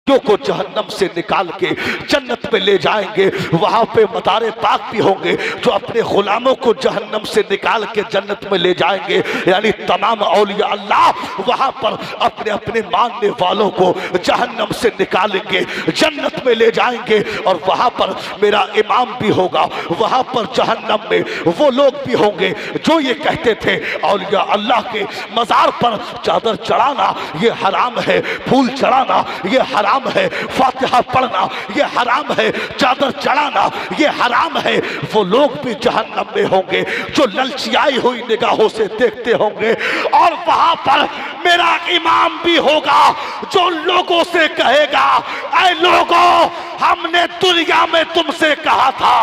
को जहन्नम से निकाल के जन्नत में ले जाएंगे। वहां पे मदारे पाक भी होंगे जो अपने गुलामों को जहन्नम से निकाल के जन्नत में ले जाएंगे। यानी तमाम औलिया अल्लाह वहां पर अपने अपने मानने वालों को जहन्नम से निकालेंगे, जन्नत में ले जाएंगे। और वहां पर मेरा इमाम भी होगा, वहां पर जहन्नम में वो लोग भी होंगे जो ये कहते थे औलिया अल्लाह के मजार पर चादर चढ़ाना ये हराम है, फूल चढ़ाना ये हराम है, फातिहा पढ़ना ये हराम है, चादर चढ़ाना ये हराम है। वो लोग भी जहन्नम में होंगे जो ललचियाई हुई निगाहों से देखते होंगे। और वहां पर मेरा इमाम भी होगा जो लोगों से कहेगा, ऐ लोगों, हमने दुनिया में तुमसे कहा था,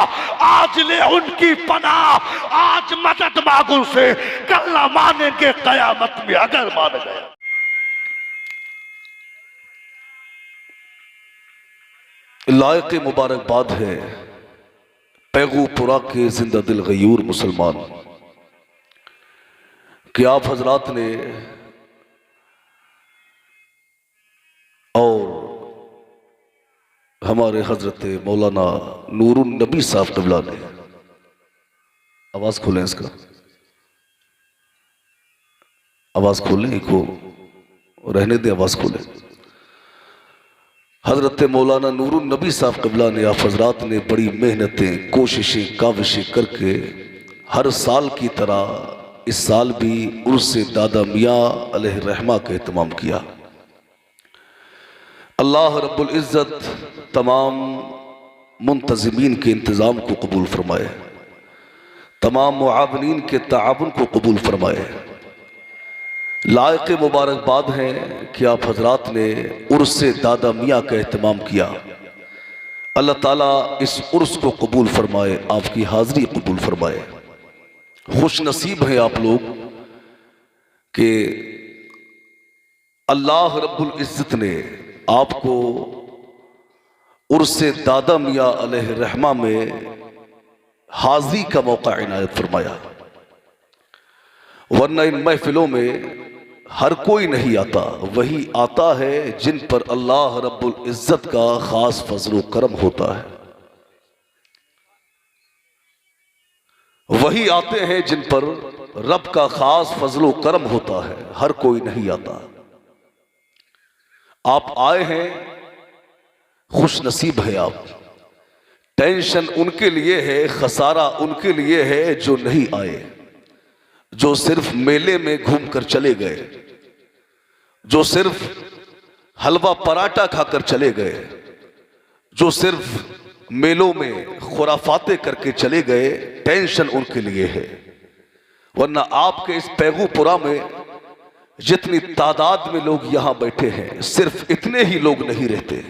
आज ले उनकी पनाह, आज मदद मांगू से, कल ना मानेंगे कयामत में अगर मान गए। लायक मुबारकबाद है पैगूपुरा के जिंदा दिल गयूर मुसलमान कि आप हजरात ने और हमारे हजरत मौलाना नूरुन नबी साहब क़िबला ने, आवाज खोलें इसका, आवाज खोलें, को रहने दें, आवाज खोलें। हजरत मौलाना नूरुन नबी साहब क़िबला ने, आप हजरात ने बड़ी मेहनतें, कोशिशें, काविशें करके हर साल की तरह इस साल भी उर्से दादा मियाँ अलैहि रहमा का एहतमाम किया। अल्लाह रब्बुल इज़्ज़त तमाम मुंतज़िमीन के इंतज़ाम को कबूल फरमाए, तमाम मुआवनीन के ताउन को कबूल फरमाए। लायक मुबारकबाद हैं कि आप हजरात ने उर्से दादा मियाँ का एहतमाम किया। अल्लाह ताला इस उर्स को कबूल फरमाए, आपकी हाज़री कबूल फरमाए। खुश नसीब हैं आप लोग कि अल्लाह रब्बुल इज़्ज़त ने आपको उर्से दादा मियाँ अलैहि रहमा में हाज़री का मौका इनायत फरमाया। वरना इन महफिलों में हर कोई नहीं आता, वही आता है जिन पर अल्लाह रब्बुल इज़्ज़त का खास फज़ल करम होता है। वही आते हैं जिन पर रब का खास फज़ल करम होता है, हर कोई नहीं आता। आप आए हैं, खुश नसीब है आप। टेंशन उनके लिए है, खसारा उनके लिए है जो नहीं आए, जो सिर्फ मेले में घूमकर चले गए, जो सिर्फ हलवा पराठा खाकर चले गए, जो सिर्फ मेलों में खुराफाते करके चले गए, टेंशन उनके लिए है। वरना आपके इस पैगूपुरा में जितनी तादाद में लोग यहां बैठे हैं, सिर्फ इतने ही लोग नहीं रहते।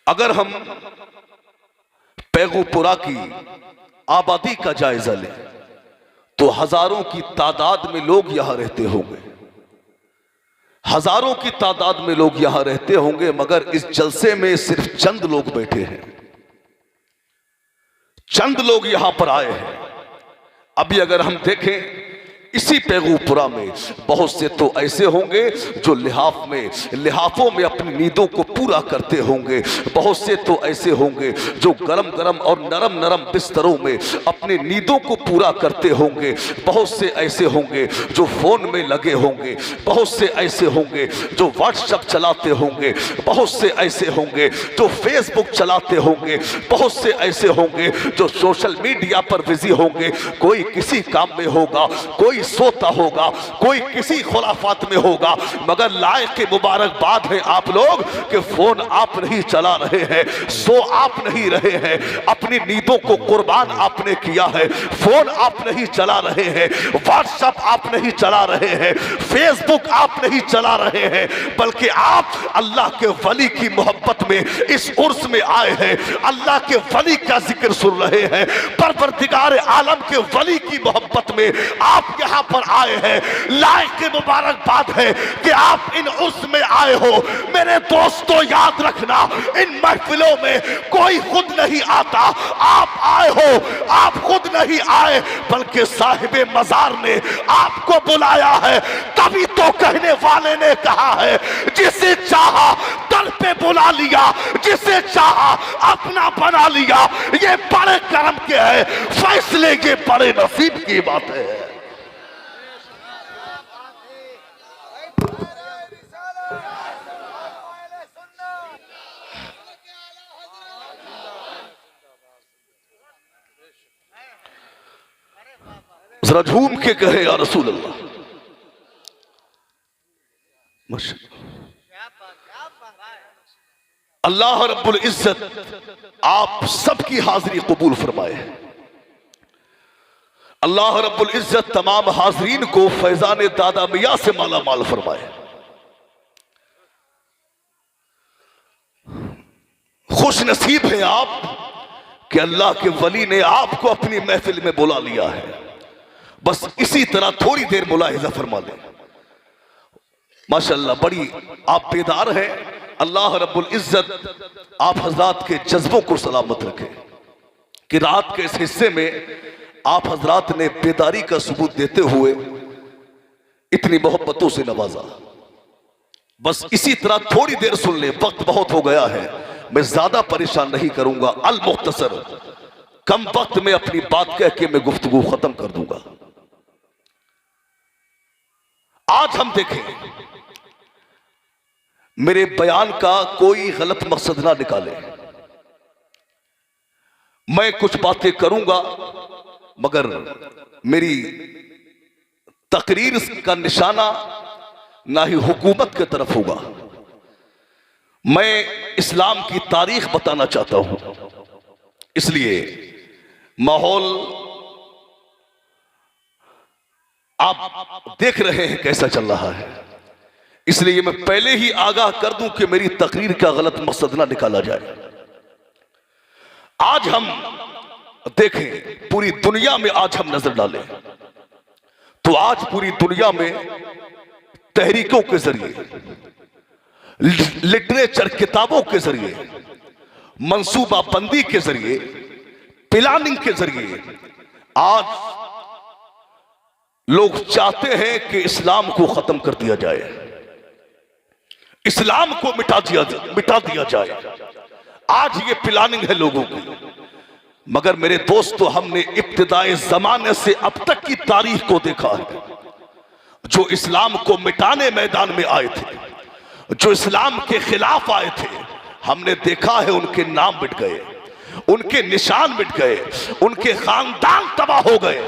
अगर हम पैगूपुरा की आबादी का जायजा लें तो हजारों की तादाद में लोग यहां रहते होंगे, हजारों की तादाद में लोग यहां रहते होंगे, मगर इस जलसे में सिर्फ चंद लोग बैठे हैं, चंद लोग यहां पर आए हैं। अभी अगर हम देखें इसी पैगूपुरा में बहुत से तो ऐसे होंगे जो लिहाफों में अपनी नींदों को पूरा करते होंगे, बहुत से तो ऐसे होंगे जो गरम गरम और नरम नरम बिस्तरों में अपनी नींदों को पूरा करते होंगे, बहुत से ऐसे होंगे जो फोन में लगे होंगे, बहुत से ऐसे होंगे जो व्हाट्सएप चलाते होंगे, बहुत से ऐसे होंगे जो फेसबुक चलाते होंगे, बहुत से ऐसे होंगे जो सोशल मीडिया पर बिजी होंगे। कोई किसी काम में होगा, कोई सोता होगा, कोई किसी खुराफात में होगा, मगर लायक मुबारकबाद है आप लोग कि फोन आप नहीं चला रहे हैं, सो आप नहीं रहे हैं, अपनी नींदों को कुर्बान आपने किया है। फोन आप नहीं चला रहे हैं, व्हाट्सएप आप नहीं चला रहे हैं, फेसबुक आप नहीं चला रहे हैं, बल्कि आप अल्लाह के वली की मोहब्बत में इस उर्स में आए हैं, अल्लाह के वली का जिक्र सुन रहे हैं, परवरदिगार आलम के वली की मोहब्बत में आप यहां पर आए हैं। लायक मुबारकबाद है कि आप इन उर्स में आए हो। मेरे दोस्तों याद रखना, इन महफिलों में कोई खुद नहीं आता, आप आए हो, आप खुद नहीं आए, बल्कि साहिबे मजार ने आपको बुलाया है। तभी तो कहने वाले ने कहा है, जिसे चाहा दर पे बुला लिया, जिसे चाहा अपना बना लिया। ये बड़े कर्म के है फैसले, के बड़े नसीब की बात है। जरा झूम के कहे या रसूल अल्लाह। अल्लाह रब्बुल इज्जत आप सबकी हाजिरी कबूल फरमाए। अल्लाह रब्बुल इज्जत तमाम हाजरीन को फैजान दादा मियां से माला माल फरमाए। खुश नसीब है आप कि अल्लाह के वली ने आपको अपनी महफिल में बुला लिया है। बस इसी तरह थोड़ी देर मुलाहिजा फरमा लें। माशाअल्लाह बड़ी आप बेदार हैं। अल्लाह रब्बुल इज्जत आप हजरात के जज्बों को सलामत रखे कि रात के इस हिस्से में आप हजरात ने बेदारी का सबूत देते हुए इतनी मोहब्बतों से नवाजा। बस इसी तरह थोड़ी देर सुन ले, वक्त बहुत हो गया है, मैं ज्यादा परेशान नहीं करूंगा। अल मुख्तसर, कम वक्त में अपनी बात कह के मैं गुफ्तगू खत्म कर दूंगा। आज हम देखें, मेरे बयान का कोई गलत मकसद ना निकाले। मैं कुछ बातें करूंगा मगर मेरी तकरीर का निशाना ना ही हुकूमत की तरफ होगा। मैं इस्लाम की तारीख बताना चाहता हूं, इसलिए माहौल आप देख रहे हैं कैसा चल रहा है। इसलिए मैं पहले ही आगाह कर दूं कि मेरी तकरीर का गलत मकसद ना निकाला जाए। आज हम देखें, पूरी दुनिया में आज हम नजर डालें तो आज पूरी दुनिया में तहरीकों के जरिए, लिटरेचर किताबों के जरिए, मंसूबा बंदी के जरिए, प्लानिंग के जरिए आज लोग चाहते हैं कि इस्लाम को खत्म कर दिया जाए, इस्लाम को मिटा दिया जाए। आज ये प्लानिंग है लोगों की। मगर मेरे दोस्तों, हमने इब्तिदाई जमाने से अब तक की तारीख को देखा है। जो इस्लाम को मिटाने मैदान में आए थे, जो इस्लाम के खिलाफ आए थे, हमने देखा है उनके नाम मिट गए, उनके निशान मिट गए, उनके खानदान तबाह हो गए।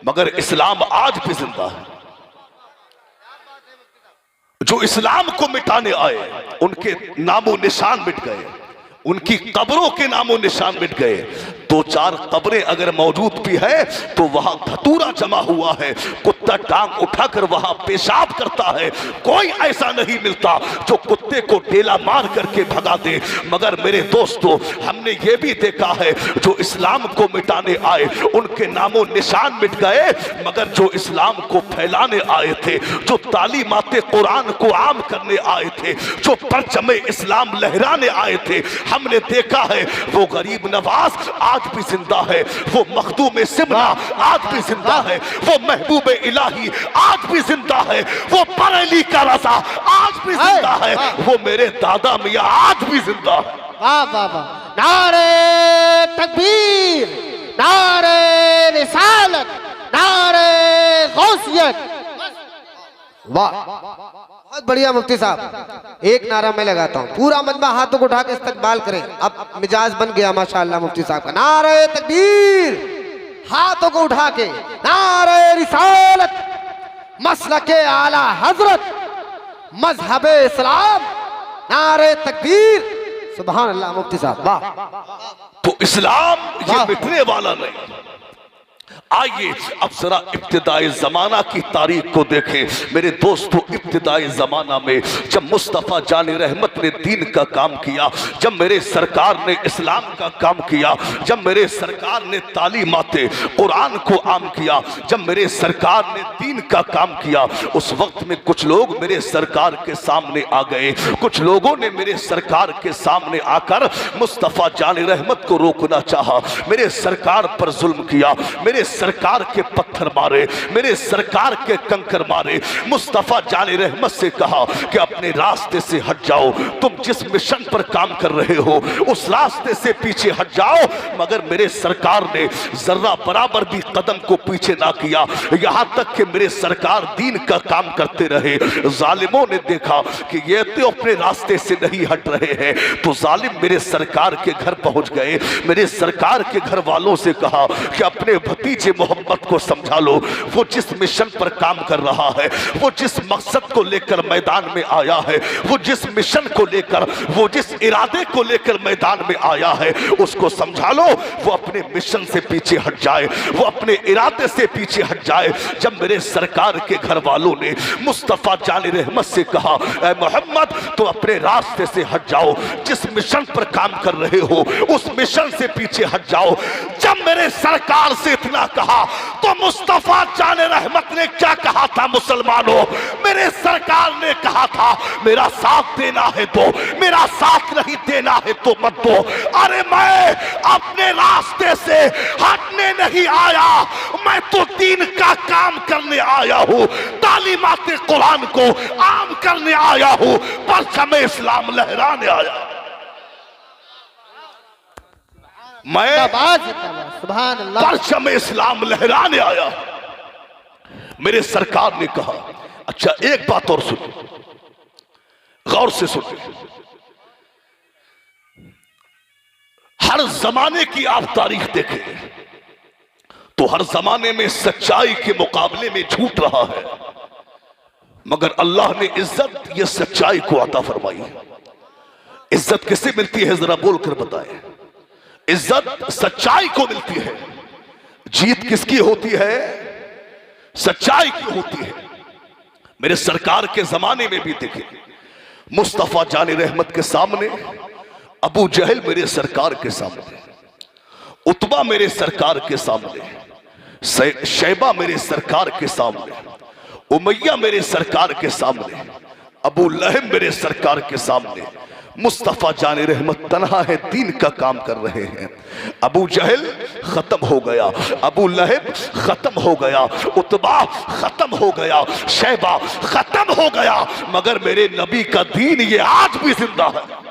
मगर इस्लाम आज भी जिंदा है। जो इस्लाम को मिटाने आए उनके नामो निशान मिट गए, उनकी कब्रों के नामो निशान मिट गए। दो चार कब्रें अगर मौजूद भी है तो वहां धतूरा जमा हुआ है, कुत्ता टांग उठाकर वहां पेशाब करता है। कोई ऐसा नहीं मिलता जो कुत्ते को ढेला मार करके भगा दे। मगर मेरे दोस्तों, हमने ये भी देखा है जो इस्लाम को मिटाने आए उनके नामो निशान मिट गए, मगर जो इस्लाम को फैलाने आए थे, जो तालीमाते कुरान को आम करने आए थे, जो परचमे इस्लाम लहराने आए थे, हमने देखा है वो गरीब नवाज आज भी जिंदा है, वो मखदूम सिमला आज भी जिंदा है, वो महबूब इलाही आज भी जिंदा है, वो बरेली का रजा आज भी जिंदा है, वो मेरे दादा मियां आज भी जिंदा है। वाह वाह वाह, नारे तकबीर, नारे रिसालत, नारे गौसियत। वाह, बहुत बढ़िया मुफ्ती साहब। एक नारा मैं लगाता हूँ, पूरा मजमा हाथों को उठा के इस्तकबाल करें। अब मिजाज बन गया माशाअल्लाह मुफ्ती साहब का। नारे तकबीर, हाथों को उठा के, नारे रिसालत, मसलके आला हजरत, मजहबे इस्लाम, नारे तकबीर। सुभान अल्लाह मुफ्ती साहब, वाह। तो इस्लाम ये मिटने वाला नहीं। आइए अब जरा इब्तिदाई जमाना की तारीख को देखें। मेरे दोस्तों, इब्तिदाई जमाना में जब मुस्तफ़ा जानी रहमत ने दीन का काम किया, जब मेरे सरकार ने इस्लाम का काम किया, जब मेरे सरकार ने तालीमाते कुरान को आम किया, जब मेरे सरकार ने दीन का काम किया, उस वक्त में कुछ लोग मेरे सरकार के सामने आ गए। कुछ लोगों ने मेरे सरकार के सामने आकर मुस्तफ़ा जानी रहमत को रोकना चाहा, मेरे सरकार पर जुल्म किया, मेरे मेरे सरकार के पत्थर मारे, मेरे सरकार के कंकर मारे। मुस्तफा जाने रहमत से कहा कि अपने रास्ते से हट जाओ, तुम जिस मिशन पर काम कर रहे हो उस रास्ते से पीछे हट जाओ। मगर मेरे सरकार ने जर्रा बराबर भी कदम को पीछे ना किया, यहां तक कि मेरे सरकार दीन का काम करते रहे। जालिमों ने देखा कि ये तो अपने रास्ते से नहीं हट रहे हैं, तो जालिम मेरे सरकार के घर पहुंच गए। मेरे सरकार के घर वालों से कहा कि अपने भतीजे मोहम्मद को समझा लो, वो जिस मिशन पर काम कर रहा है, वो जिस मकसद को लेकर मैदान में आया है, वो जिस मिशन को लेकर, वो जिस इरादे को लेकर मैदान में आया है, उसको समझा लो, वो अपने मिशन से पीछे हट जाए, वो अपने इरादे से पीछे हट जाए। जब मेरे सरकार के घर वालों ने मुस्तफा जाने रहमत से कहा, ऐ मोहम्मद तो अपने रास्ते से हट जाओ, जिस मिशन पर काम कर रहे हो उस मिशन से पीछे हट जाओ। जब मेरे सरकार से इतना कहा तो मुस्तफा जाने रहमत ने क्या कहा था मुसलमानों? मेरे सरकार ने कहा था, मेरा साथ देना है तो, मेरा साथ नहीं देना है तो मत दो। अरे मैं अपने रास्ते से हटने नहीं आया, मैं तो दीन का काम करने आया हूं, तालीमाते कुरान को आम करने आया हूं, परचम इस्लाम लहराने आया। मैं सुभान अल्लाह, परचम इस्लाम लहराने आया। मेरे सरकार ने कहा, अच्छा एक बात और सुनो, गौर से सुनो, हर जमाने की आप तारीख देखें तो हर जमाने में सच्चाई के मुकाबले में झूठ रहा है, मगर अल्लाह ने इज्जत ये सच्चाई को अता फरमाई। इज्जत किसे मिलती है जरा बोलकर बताएं? इज्जत सच्चाई को मिलती है। जीत किसकी होती है? सच्चाई की होती है। मेरे सरकार के जमाने में भी देखें, मुस्तफा जाने रहमत के सामने अबू जहल मेरे सरकार के सामने, उतबा मेरे सरकार के सामने, शैबा मेरे सरकार के सामने, उमैया मेरे सरकार के सामने, अबू लहब मेरे सरकार के सामने। मुस्तफा जाने रहमत तन्हा है, दीन का काम कर रहे हैं। अबू जहल खत्म हो गया, अबू लहब खत्म हो गया, उतबा खत्म हो गया, शैबा खत्म हो गया, मगर मेरे नबी का दीन ये आज भी जिंदा है।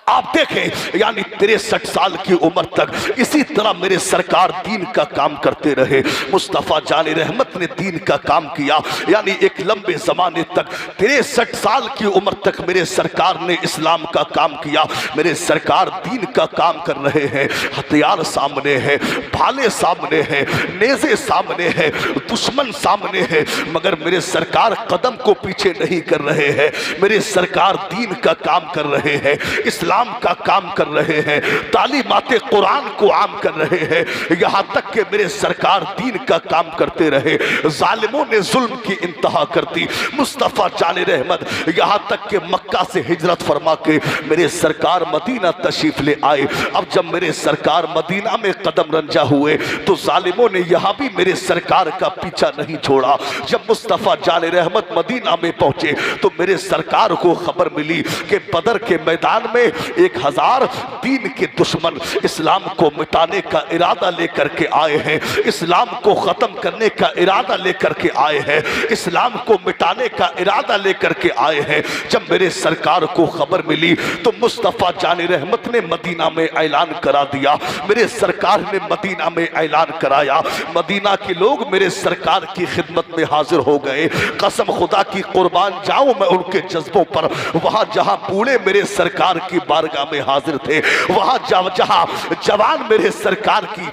आप देखें, यानी 63 साल की उम्र तक इसी तरह मेरे सरकार दीन का काम करते रहे। मुस्तफा जाने रहमत ने दीन का काम किया, यानी एक लंबे जमाने तक 63 साल की उम्र तक मेरे सरकार ने इस्लाम का काम किया। मेरे सरकार दीन का काम कर रहे हैं। हथियार सामने है, भाले सामने है, नेज़े सामने है, दुश्मन सामने है, मगर मेरे सरकार कदम को पीछे नहीं कर रहे हैं। मेरे सरकार दीन का काम कर रहे हैं, इस्लाम का काम कर रहे हैं, तालीमाते कुरान को आम कर रहे हैं। यहां तक कि मेरे सरकार दीन का काम करते रहे। जालिमों ने जुल्म की इंतहा कर दी। मुस्तफा जाने रहमत यहां तक कि मक्का से हिजरत फरमा के मेरे सरकार मदीना तशरीफ ले आए। अब जब मेरे सरकार मदीना में कदम रंजा हुए तो जालिमों ने यहां भी मेरे सरकार का पीछा नहीं छोड़ा। जब मुस्तफा जाने रहमत मदीना में पहुंचे तो मेरे सरकार को खबर मिली कि बदर के मैदान में 1000 दीन के दुश्मन इस्लाम को मिटाने का इरादा लेकर के आए हैं, इस्लाम को खत्म करने का इरादा लेकर के आए हैं, इस्लाम को मिटाने का इरादा लेकर के आए हैं। जब मेरे सरकार को खबर मिली तो मुस्तफा जाने रहमत ने मदीना में ऐलान करा दिया। मेरे सरकार ने मदीना में ऐलान कराया। मदीना के लोग मेरे सरकार की खिदमत में हाजिर हो गए। कसम खुदा की कुर्बान जाऊं मैं उनके जज्बों पर। वहां जहां बूढ़े मेरे सरकार की बारगाह में हाजिर थे, वहां जहां जवान मेरे सरकार की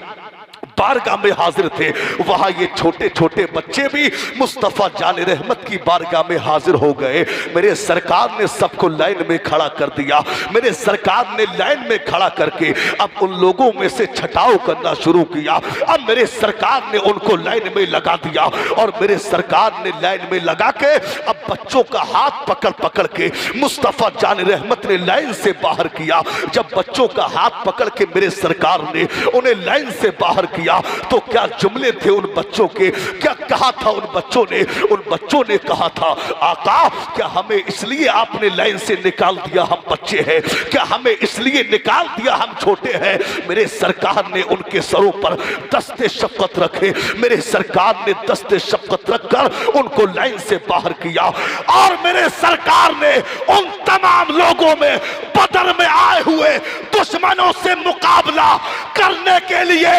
बारगाह में हाजिर थे, वहां ये छोटे छोटे बच्चे भी मुस्तफा जाने रहमत की बारगाह में हाजिर हो गए। मेरे सरकार ने सबको लाइन में खड़ा कर दिया। मेरे सरकार ने लाइन में खड़ा करके अब उन लोगों में से छटाव करना शुरू किया। अब मेरे सरकार ने उनको लाइन में लगा दिया और मेरे सरकार ने लाइन में लगा के अब बच्चों का हाथ पकड़ पकड़ के मुस्तफा जाने रहमत ने लाइन से बाहर किया। जब बच्चों का हाथ पकड़ के मेरे सरकार ने उन्हें लाइन से बाहर किया किया तो क्या जुमले थे उन बच्चों के, क्या कहा था उन बच्चों ने? उन बच्चों ने कहा था, आका क्या हमें इसलिए आपने लाइन से निकाल दिया हम बच्चे हैं? क्या हमें इसलिए निकाल दिया हम छोटे हैं? मेरे सरकार ने उनके सरों पर दस्ते शफकत रखे, मेरे सरकार ने दस्ते शफकत रखकर उनको लाइन से बाहर किया। और मेरे सरकार ने उन तमाम लोगों में बदर में आए हुए दुश्मनों से मुकाबला करने के लिए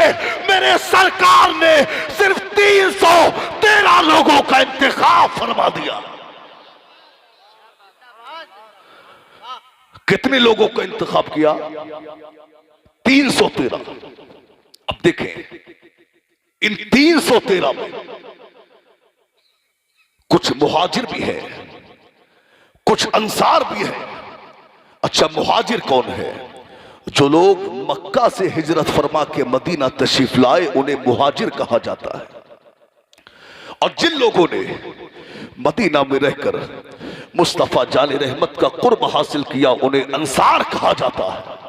मेरे सरकार ने सिर्फ 313 लोगों का इंतखाब फरमा दिया। कितने लोगों का इंतखाब किया? 313। अब देखें इन 313 में कुछ मुहाजिर भी है, कुछ अंसार भी है। अच्छा, मुहाजिर कौन है? जो लोग मक्का से हिजरत फरमा के मदीना तशरीफ लाए उन्हें मुहाजिर कहा जाता है। और जिन लोगों ने मदीना में रहकर मुस्तफा जाने रहमत का कुर्ब हासिल किया उन्हें अंसार कहा जाता है।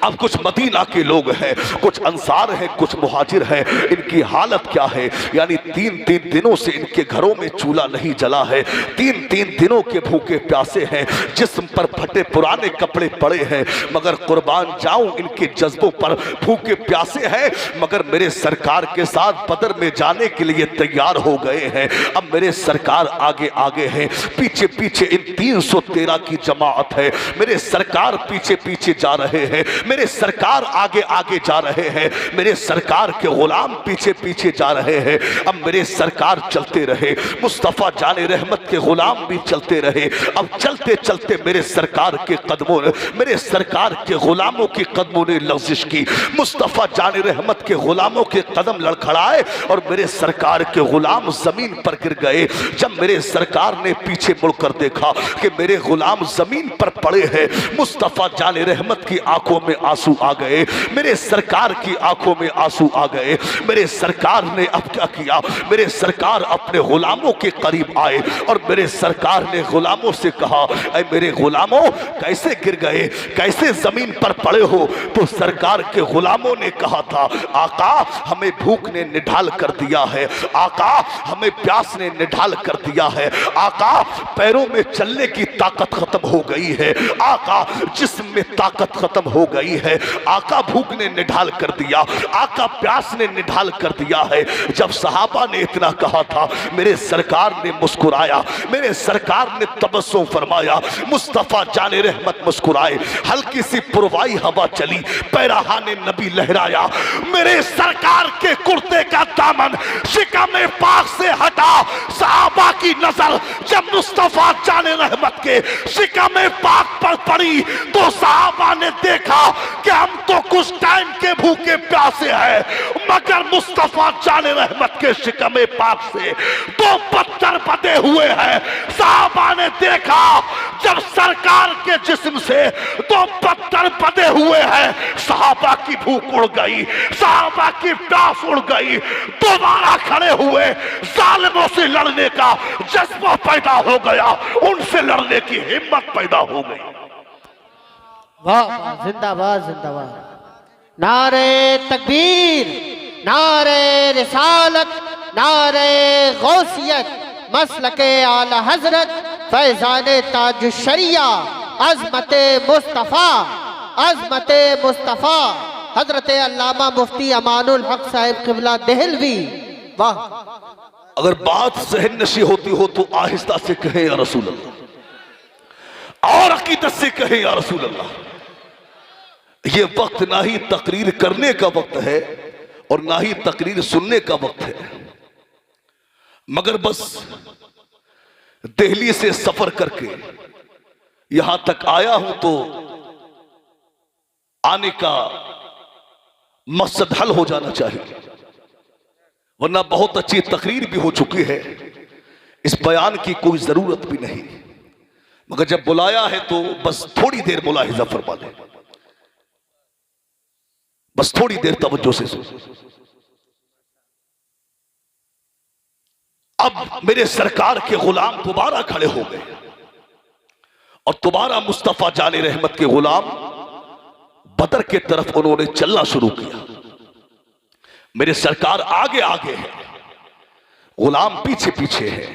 अब कुछ मदीना के लोग हैं, कुछ अंसार हैं, कुछ मुहाजिर हैं। इनकी हालत क्या है? यानी 3-3 दिनों से इनके घरों में चूल्हा नहीं जला है, 3-3 दिनों के भूखे प्यासे हैं, जिस्म पर फटे पुराने कपड़े पड़े हैं, मगर कुर्बान जाऊं इनके जज्बों पर भूखे प्यासे हैं, मगर मेरे सरकार के साथ बदर में जाने के लिए तैयार हो गए हैं। अब मेरे सरकार आगे आगे हैं, पीछे पीछे इन 313 की जमात है। मेरे सरकार पीछे पीछे जा रहे हैं, मेरे सरकार आगे आगे जा रहे हैं, मेरे सरकार के गुलाम पीछे पीछे जा रहे हैं। अब मेरे सरकार चलते रहे, मुस्तफा जाने रहमत के गुलाम भी चलते रहे। अब चलते चलते मेरे सरकार के कदमों ने, मेरे सरकार के गुलामों के कदमों ने लग़ज़िश की। मुस्तफा जाने रहमत के गुलामों के कदम लड़खड़ाए और मेरे सरकार के गुलाम जमीन पर गिर गए। जब मेरे सरकार ने पीछे मुड़कर देखा कि मेरे गुलाम जमीन पर पड़े हैं, मुस्तफा जाने रहमत की आंखों में आंसू आ गए, मेरे सरकार की आंखों में आंसू आ गए। मेरे सरकार ने अब क्या किया? मेरे सरकार अपने गुलामों के करीब आए और मेरे सरकार ने गुलामों से कहा, ऐ मेरे गुलामों कैसे गिर गए, कैसे जमीन पर पड़े हो? तो सरकार के गुलामों ने कहा था, आका हमें भूख ने निढाल कर दिया है, आका हमें प्यास ने निढाल कर दिया है, आका पैरों में चलने की ताकत खत्म हो गई है, आका जिस्म में ताकत खत्म हो गई है, आका भूख ने निढाल कर दिया, आका प्यास ने निढाल कर दिया है। जब सहाबा ने इतना कहा था मेरे सरकार ने मुस्कुराया, मेरे सरकार ने तबस्सुम फरमाया, मुस्तफा जाने रहमत मुस्कुराए, हल्की सी पुरवाई हवा चली, पैराहाने नबी लहराया, मेरे सरकार के कुर्ते का दामन शिकम पाक से हटा। सहाबा की नजर जब मुस्तफा जाने रहमत के शिकम पाक पर पड़ी तो सहाबा ने देखा कि हम तो कुछ टाइम के भूखे प्यासे हैं, मगर मुस्तफा जाने रहमत के शिकमे पाक से दो पत्थर बंधे हुए हैं। सहाबा ने देखा जब सरकार के जिस्म से दो पत्थर बंधे हुए हैं, सहाबा की भूख उड़ गई, सहाबा की प्यास उड़ गई, दोबारा खड़े हुए, जालिमों से लड़ने का जज्बा पैदा हो गया, उनसे लड़ने की हिम्मत पैदा हो गई। वाह, जिंदाबाद जिंदाबाद। नारे तकबीर, नारे रिसालत, नारे गौसियत, मसलके आला हजरत फैजाने ताज शरिया, अजमते मुस्तफ़ा, अजमते मुस्तफ़ा हजरत अल्लामा मुफ्ती अमानुल हक साहिब क़िबला देहलवी। वाह, अगर बात सहन नशी होती हो तो आहिस्ता से कहें या रसूल अल्लाह, और अकीदत से कहें या रसूल अल्लाह। ये वक्त ना ही तकरीर करने का वक्त है और ना ही तकरीर सुनने का वक्त है, मगर बस दिल्ली से सफर करके यहां तक आया हूं तो आने का मकसद हल हो जाना चाहिए, वरना बहुत अच्छी तकरीर भी हो चुकी है, इस बयान की कोई जरूरत भी नहीं। मगर जब बुलाया है तो बस थोड़ी देर मुलाहिजा फरमा लें, बस थोड़ी देर तवज्जो से सुन। अब मेरे सरकार के गुलाम दोबारा खड़े हो गए और दोबारा मुस्तफा जाने रहमत के गुलाम बदर के तरफ उन्होंने चलना शुरू किया। मेरे सरकार आगे आगे है, गुलाम पीछे पीछे है,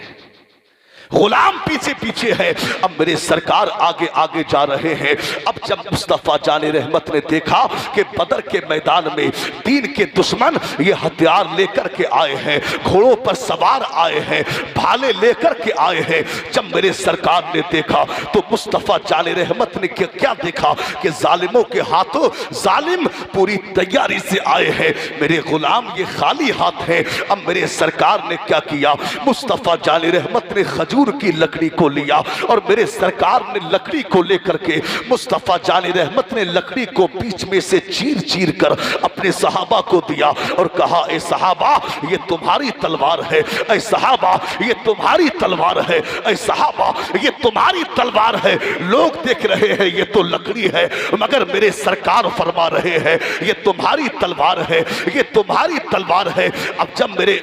गुलाम पीछे पीछे है। अब मेरे सरकार आगे आगे जा रहे हैं। अब जब मुस्तफा जाने रहमत ने देखा कि बदर के मैदान में दीन के दुश्मन ये हथियार लेकर के आए हैं, घोड़ों पर सवार आए हैं, भाले लेकर के आए हैं, जब मेरे सरकार ने देखा तो मुस्तफा जाने रहमत ने क्या देखा कि जालिमों के हाथों जालिम पूरी तैयारी से आए हैं, मेरे गुलाम ये खाली हाथ हैं। अब मेरे सरकार ने क्या किया, मुस्तफा जाने रहमत ने खजूर की लकड़ी को लिया और मेरे सरकार ने लकड़ी को लेकर के मुस्तफा जाने रहमत ने लकड़ी को बीच में से चीर चीर कर अपने सहाबा को दिया और कहा, ए सहाबा ये तुम्हारी तलवार है, ए सहाबा ये तुम्हारी तलवार है, ए सहाबा ये तुम्हारी तलवार है। लोग देख रहे हैं ये तो लकड़ी है, मगर मेरे सरकार फरमा रहे हैं ये तुम्हारी तलवार है, ये तुम्हारी तलवार है। अब जब मेरे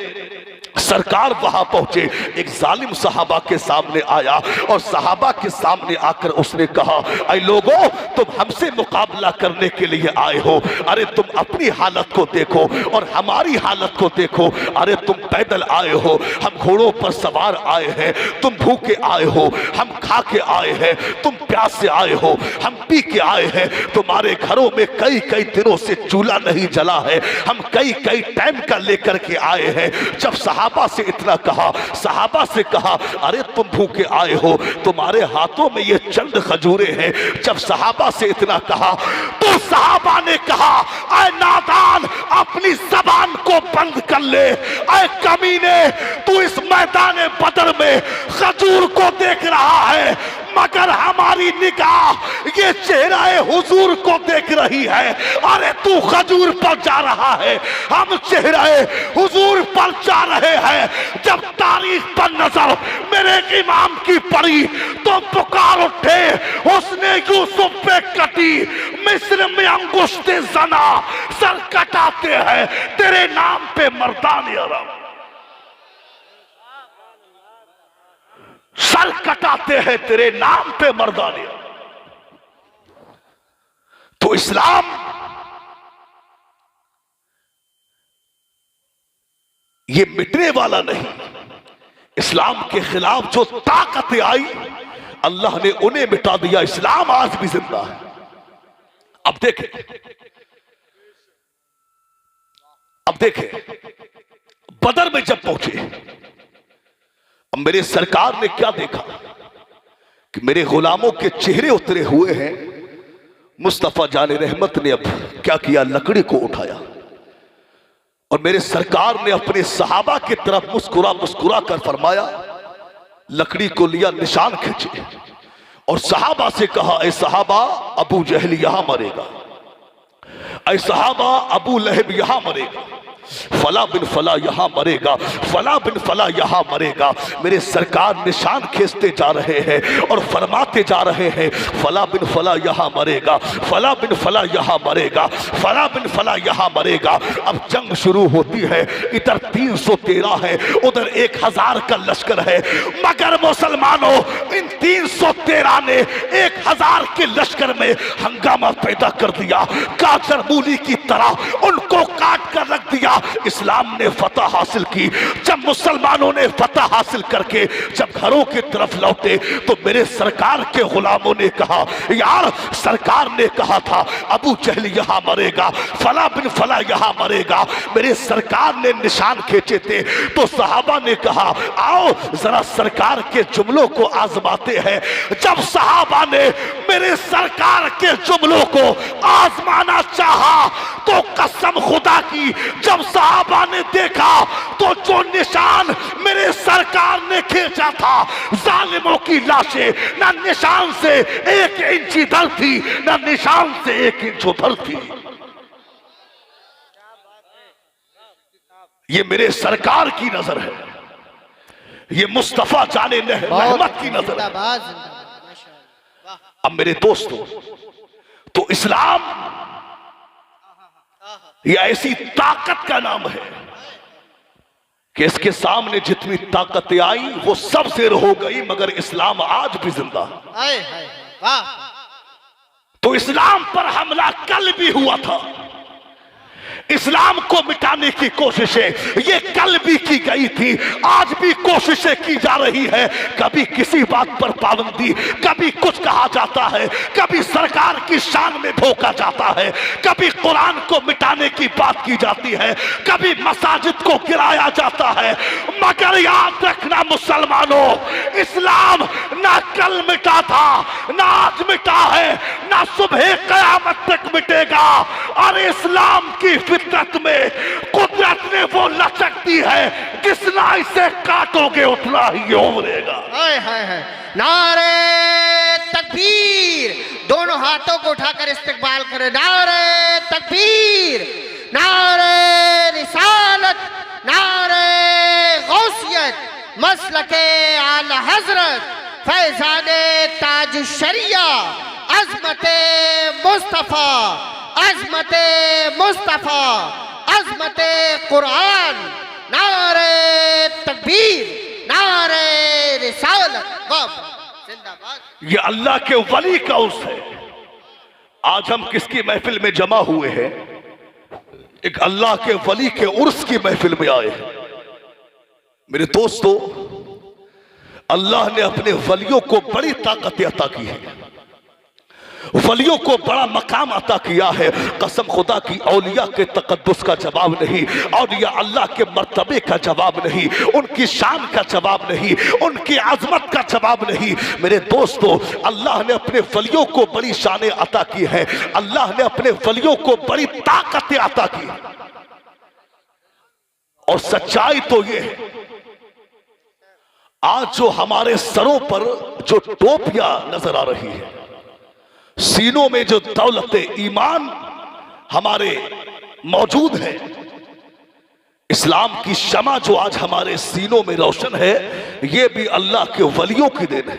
सरकार वहां पहुंचे, एक जालिम सहाबा के सामने आया और सहाबा के सामने आकर उसने कहा, ऐ लोगों तुम हमसे मुकाबला करने के लिए आए हो, अरे तुम अपनी हालत को देखो और हमारी हालत को देखो, अरे तुम पैदल आए हो, हम घोड़ों पर सवार आए हैं, तुम भूखे आए हो, हम खा के आए हैं, तुम प्यास से आए हो, हम पी के आए हैं, तुम्हारे घरों में कई कई दिनों से चूल्हा नहीं जला है, हम कई कई टाइम का लेकर के आए हैं। जब सहाबा से इतना कहा, सहाबा से कहा, अरे तुम भूखे आए हो, तुम्हारे हाथों में ये चंद खजूरें हैं। जब सहाबा से इतना कहा तो सहाबा ने कहा, ऐ नादान अपनी जबान को बंद कर ले, ऐ कमीने तू इस मैदान बदर में खजूर को देख रहा है मगर हमारी निगाह ये चेहरा हुजूर को देख रही है, अरे तू खजूर पर जा रहा है, हम चेहरा हुजूर पर जा रहे हैं। जब तारीख पर नजर मेरे इमाम की पड़ी तो पुकार उठे, उसने यूसुफ पे कटी, मिस्र में अंगुश्ते जना सर कटाते हैं तेरे नाम पे मर्दान अरब, सर कटाते हैं तेरे नाम पे मर्दानी। तो इस्लाम ये मिटने वाला नहीं, इस्लाम के खिलाफ जो ताकतें आई अल्लाह ने उन्हें मिटा दिया, इस्लाम आज भी जिंदा है। अब देखें बदर में जब पहुंचे, अब मेरे सरकार ने क्या देखा कि मेरे गुलामों के चेहरे उतरे हुए हैं। मुस्तफा जाने रहमत ने अब क्या किया, लकड़ी को उठाया और मेरे सरकार ने अपने सहाबा की तरफ मुस्कुरा मुस्कुरा कर फरमाया, लकड़ी को लिया, निशान खींचे और सहाबा से कहा, ऐ सहाबा अबू जहल यहां मरेगा, ऐ सहाबा अबू लहब यहां मरेगा, फला बिन फला यहां मरेगा, फला बिन फला यहां मरेगा। मेरे सरकार निशान खींचते जा रहे हैं और फरमाते जा रहे हैं, फला बिन फला यहां मरेगा, फला बिन फला यहां मरेगा, फला बिन फला यहां मरेगा। अब जंग शुरू होती है, इधर 313 है, उधर 1000 का लश्कर है, मगर मुसलमानों इन 313 ने 1000 के लश्कर में हंगामा पैदा कर दिया, काचर मूली की तरह उनको काट कर रख दिया। इस्लाम ने फतह हासिल की। जब मुसलमानों ने फतह हासिल करके जब घरों की तरफ लौटे तो मेरे सरकार के गुलामों ने कहा, यार सरकार ने कहा था अबू जहल यहां मरेगा, फला बिन फला यहां मरेगा। मेरे सरकार ने निशान खींचे थे तो सहाबा ने कहा, आओ जरा सरकार के जुमलों को आजमाते हैं। जब सहाबा ने मेरे सरकार के जुमलों को आजमाना चाहा तो कसम खुदा की, जब सहाबा ने देखा तो जो निशान मेरे सरकार ने खींचा था, जालिमों की लाशें ना निशान से 1 इंच इधर थी ना निशान से 1 इंच उधर थी। ये मेरे सरकार की नजर है, ये मुस्तफा जाने रहमत की नजर है। अब मेरे दोस्तों, तो इस्लाम ये ऐसी ताकत का नाम है कि इसके सामने जितनी ताकतें आई वो सब शेर हो गई, मगर इस्लाम आज भी जिंदा है। तो इस्लाम पर हमला कल भी हुआ था, इस्लाम को मिटाने की कोशिशें ये कल भी की गई थी, आज भी कोशिशें की जा रही है। कभी किसी बात पर पाबंदी, कभी कुछ कहा जाता है, कभी सरकार की शान में भोंका जाता है, कभी कुरान को मिटाने की बात की जाती है, कभी मसाजिद को गिराया जाता है। मगर याद रखना मुसलमानों, इस्लाम ना कल मिटा था, ना आज मिटा है, ना सुबह कयामत तक मिटेगा। और इस्लाम की फितरत में कुदरत ने वो लचक दी है, जितना इसे काटोगे उतना ही उभरेगा। हाय हाय हाय, नारे तकबीर, दोनों हाथों को उठाकर इस्तिकबाल करें। नारे तकबीर, नारे रिसालत, नारे गौसियत, मसलके आला हजरत फैजाने ताज शरिया, अजमते मुस्तफा, अजमते मुस्तफा, अजमते कुरान। नारे तकबीर, नारे रिसालत, जिंदाबाद। ये अल्लाह के वली का उर्स है। आज हम किसकी महफिल में जमा हुए हैं? एक अल्लाह के वली के उर्स की महफिल में आए हैं। मेरे दोस्तों, अल्लाह ने अपने वलियों को बड़ी ताकत अता की है, वलियों को बड़ा मकाम अता किया है। कसम खुदा की, औलिया के तकद्दुस का जवाब नहीं, औलिया अल्लाह के मर्तबे का जवाब नहीं, उनकी शान का जवाब नहीं, उनकी आजमत का जवाब नहीं। मेरे दोस्तों, अल्लाह ने अपने वलियों को बड़ी शान अता की है, अल्लाह ने अपने वलियों को बड़ी ताकत अता की है। और सच्चाई तो ये है, आज जो हमारे सरों पर जो टोपियां नजर आ रही है, सीनों में जो दौलत ईमान हमारे मौजूद है, इस्लाम की शमा जो आज हमारे सीनों में रोशन है, यह भी अल्लाह के वलियों की देन है।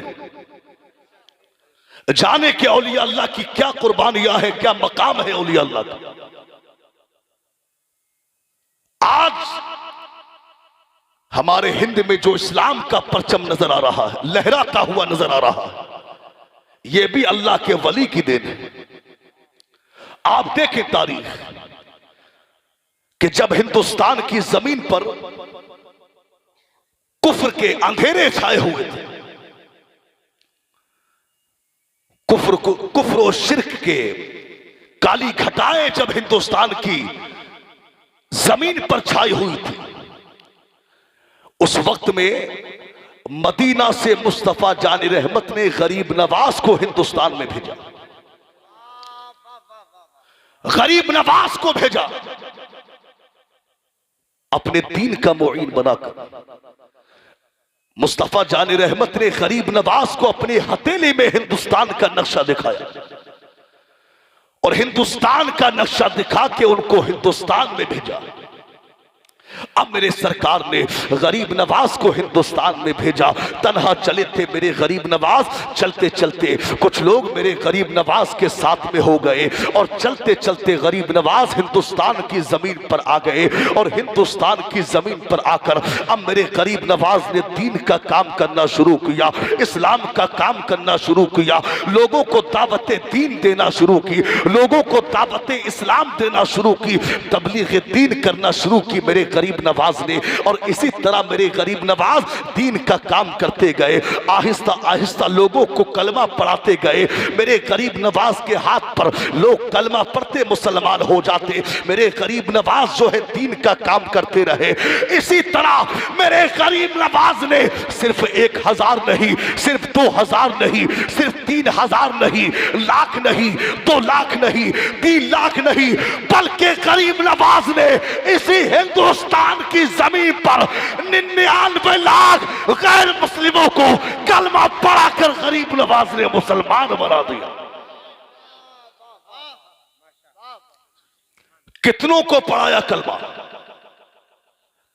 जाने के औलिया अल्लाह की क्या कुर्बानियां है, क्या मकाम है औलिया अल्लाह का। आज हमारे हिंद में जो इस्लाम का परचम नजर आ रहा है, लहराता हुआ नजर आ रहा है, यह भी अल्लाह के वली की देन है। आप देखें तारीख कि जब हिंदुस्तान की जमीन पर कुफ्र के अंधेरे छाए हुए थे, कुफ्र और शिर्क के काली घटाएं जब हिंदुस्तान की जमीन पर छाई हुई थी, उस वक्त में मदीना से मुस्तफा जानी रहमत ने गरीब नवाज को हिंदुस्तान में भेजा, गरीब नवाज को भेजा अपने दीन का मुईन बनाकर। मुस्तफा जानी रहमत ने गरीब नवाज को अपनी हथेली में हिंदुस्तान का नक्शा दिखाया और हिंदुस्तान का नक्शा दिखा के उनको हिंदुस्तान में भेजा। अब मेरे सरकार ने गरीब नवाज को हिंदुस्तान में भेजा। तन्हा चले थे मेरे गरीब नवाज, चलते चलते कुछ लोग मेरे गरीब नवाज के साथ में हो गए और चलते चलते गरीब नवाज हिंदुस्तान की जमीन पर आ गए। और हिंदुस्तान की जमीन पर आकर अब मेरे गरीब नवाज ने दीन का काम करना शुरू किया, इस्लाम का काम करना शुरू किया, लोगों को दावत दीन देना शुरू की, लोगों को दावत इस्लाम देना शुरू की, तबलीग दीन करना शुरू की मेरे गरीब नवाज ने। और इसी तरह मेरे गरीब नवाज दीन का काम करते गए, आहिस्ता आहिस्ता लोगों को कलमा पढ़ाते गए। मेरे गरीब नवाज के हाथ पर लोग कलमा पढ़ते मुसलमान हो जाते। मेरे गरीब नवाज जो है दीन का काम करते रहे। इसी तरह मेरे गरीब नवाज ने सिर्फ 1000 नहीं, सिर्फ 2000 नहीं, सिर्फ 3000 नहीं, लाख नहीं, 2 लाख नहीं, 3 लाख नहीं, बल्कि गरीब नवाज ने इसी हिंदुस्तान की जमीन पर 99 लाख गैर मुस्लिमों को कलमा पढ़ाकर गरीब नवाज ने मुसलमान बना दिया। कितनों को पढ़ाया कलमा,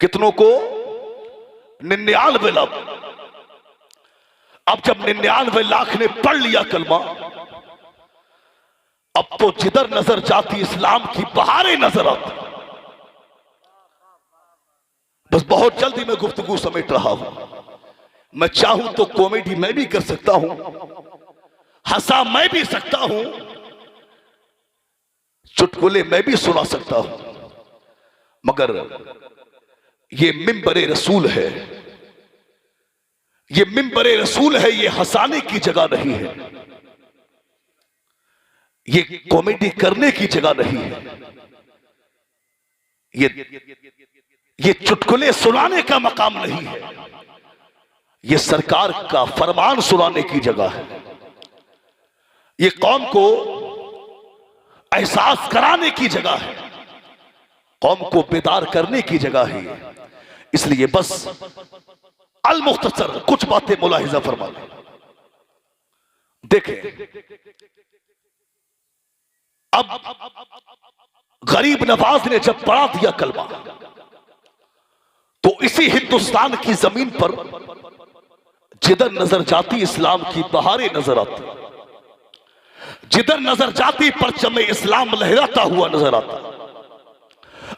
कितनों को? 99 लाख। अब जब 99 लाख ने पढ़ लिया कलमा, अब तो जिधर नजर जाती इस्लाम की बहारें नजर आती। बस बहुत जल्दी मैं गुफ्तगू समेट रहा हूं। मैं चाहूं तो कॉमेडी मैं भी कर सकता हूं, हंसा मैं भी सकता हूं, चुटकुले मैं भी सुना सकता हूं, मगर ये मिंबरे रसूल है, ये मिंबरे रसूल है, ये हंसाने की जगह नहीं है, ये कॉमेडी करने की जगह नहीं है, ये चुटकुले सुनाने का मकाम नहीं है, ये सरकार का फरमान सुनाने की जगह है, ये कौम को एहसास कराने की जगह है, कौम को बेदार करने की जगह है। इसलिए बस अल मुख्तसर कुछ बातें मुलाहिजा फरमा लें। देखें, अब गरीब नवाज ने जब पढ़ा दिया कलमा, तो इसी हिंदुस्तान की जमीन पर जिधर नजर जाती इस्लाम की बहारें नजर आती, जिधर नजर जाती परचम इस्लाम लहराता हुआ नजर आता।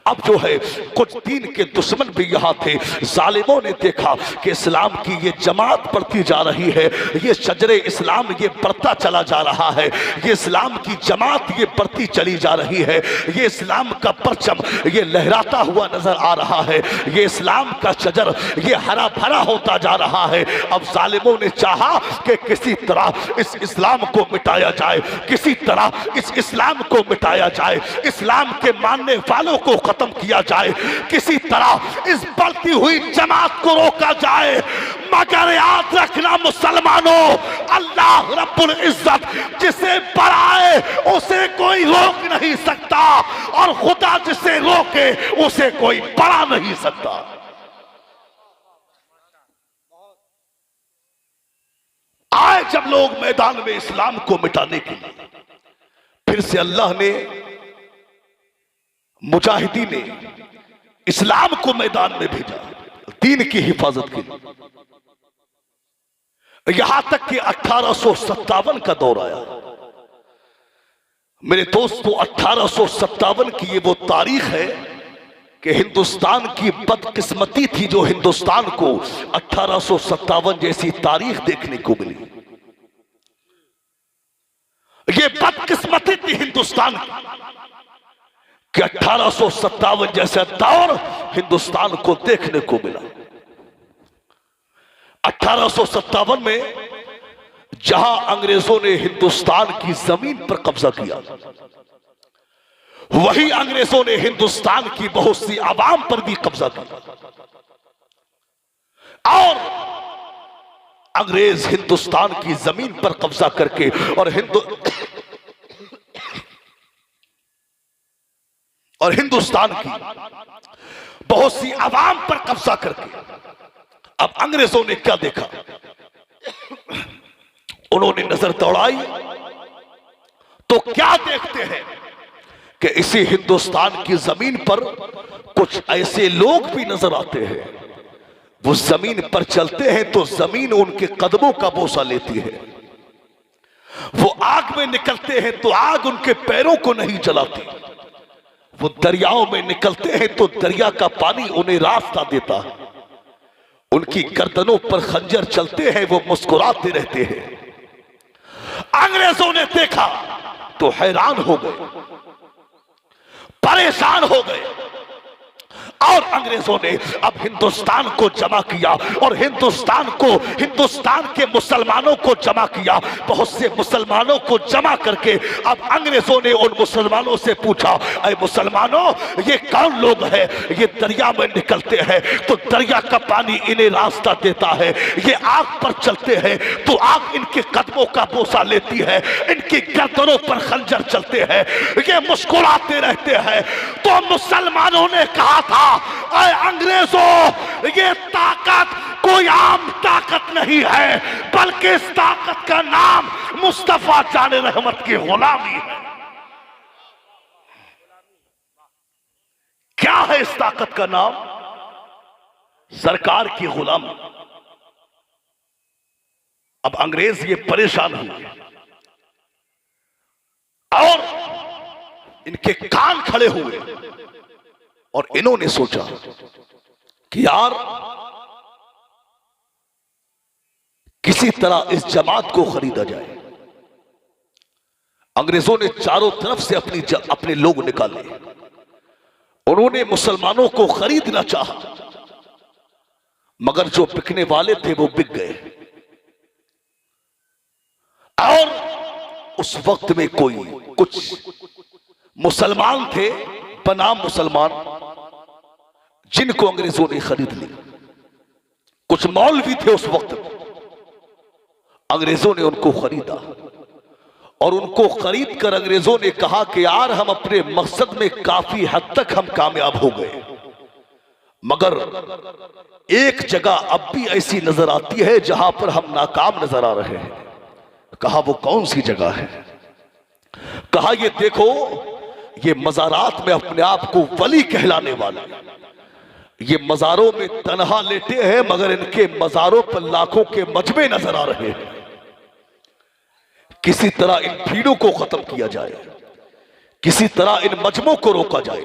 अब जो है कुछ दीन के दुश्मन भी यहां थे, जालिमों ने देखा कि इस्लाम की ये जमात बढ़ती जा रही है, ये शजरे इस्लाम ये बढ़ता चला जा रहा है, ये इस्लाम की जमात ये बढ़ती चली जा रही है, ये इस्लाम का परचम ये लहराता हुआ नजर आ रहा है, ये इस्लाम का शजर ये हरा भरा होता जा रहा है। अब जालिमों ने चाहा कि किसी तरह इस इस्लाम को मिटाया जाए, किसी तरह इस इस्लाम को मिटाया जाए, इस्लाम के मानने वालों को खत्म किया जाए, किसी तरह इस बढ़ती हुई जमात को रोका जाए। मगर याद रखना मुसलमानों, अल्लाह रब्बुल इज्जत जिसे बढ़ाए उसे कोई रोक नहीं सकता, और खुदा जिसे रोके उसे कोई बढ़ा नहीं सकता। आए जब लोग मैदान में इस्लाम को मिटाने के लिए, फिर से अल्लाह ने, मुजाहिदी ने इस्लाम को मैदान में भेजा दीन की हिफाजत के लिए। यहां तक कि 1857 का दौर आया। मेरे दोस्तों, 1857 की ये वो तारीख है कि हिंदुस्तान की बदकिस्मती थी जो हिंदुस्तान को 1857 जैसी तारीख देखने को मिली। ये बदकिस्मती थी हिंदुस्तान की कि 1857 जैसा दौर हिंदुस्तान को देखने को मिला। 1857 में जहां अंग्रेजों ने हिंदुस्तान की जमीन पर कब्जा किया, वही अंग्रेजों ने हिंदुस्तान की बहुत सी आवाम पर भी कब्जा किया, और अंग्रेज हिंदुस्तान की जमीन पर कब्जा करके और हिंदुस्तान की बहुत सी आवाम पर कब्जा करके अब अंग्रेजों ने क्या देखा, उन्होंने नजर दौड़ाई तो क्या देखते हैं कि इसी हिंदुस्तान की जमीन पर कुछ ऐसे लोग भी नजर आते हैं, वो जमीन पर चलते हैं तो जमीन उनके कदमों का बोसा लेती है, वो आग में निकलते हैं तो आग उनके पैरों को नहीं जलाती, वो दरियाओं में निकलते हैं तो दरिया का पानी उन्हें रास्ता देता है, उनकी गर्दनों पर खंजर चलते हैं, वो मुस्कुराते रहते हैं। अंग्रेजों ने देखा तो हैरान हो गए, परेशान हो गए, और अंग्रेजों ने अब हिंदुस्तान को जमा किया और हिंदुस्तान के मुसलमानों को जमा किया। बहुत से मुसलमानों को जमा करके अब अंग्रेजों ने उन मुसलमानों से पूछा, अरे मुसलमानों, ये कौन लोग हैं? ये दरिया में निकलते हैं तो दरिया का पानी इन्हें रास्ता देता है, ये आग पर चलते हैं तो आग इनके कदमों का बोसा लेती है, इनकी गर्दनों पर खंजर चलते हैं, ये मुस्कुराते रहते हैं। तो मुसलमानों ने कहा था, अरे अंग्रेजों, ये ताकत कोई आम ताकत नहीं है, बल्कि इस ताकत का नाम मुस्तफा जाने रहमत की गुलामी है। क्या है इस ताकत का नाम? सरकार की गुलामी। अब अंग्रेज ये परेशान हुए और इनके कान खड़े हुए और इन्होंने सोचा कि यार किसी तरह इस जमात को खरीदा जाए। अंग्रेजों ने चारों तरफ से अपने लोग निकाले, उन्होंने मुसलमानों को खरीदना चाहा, मगर जो बिकने वाले थे वो बिक गए। और उस वक्त में कुछ मुसलमान थे बनाम मुसलमान, जिनको अंग्रेजों ने खरीद लिया। कुछ मौलवी थे उस वक्त में, अंग्रेजों ने उनको खरीदा और उनको खरीद कर अंग्रेजों ने कहा कि यार हम अपने मकसद में काफी हद तक हम कामयाब हो गए, मगर एक जगह अब भी ऐसी नजर आती है जहां पर हम नाकाम नजर आ रहे हैं। कहा वो कौन सी जगह है? कहा ये देखो, ये मज़ारात में अपने आप को वली कहलाने वाले, ये मज़ारों में तन्हा लेटे हैं, मगर इनके मज़ारों पर लाखों के मजमे नजर आ रहे हैं। किसी तरह इन भीड़ों को खत्म किया जाए, किसी तरह इन मजमों को रोका जाए।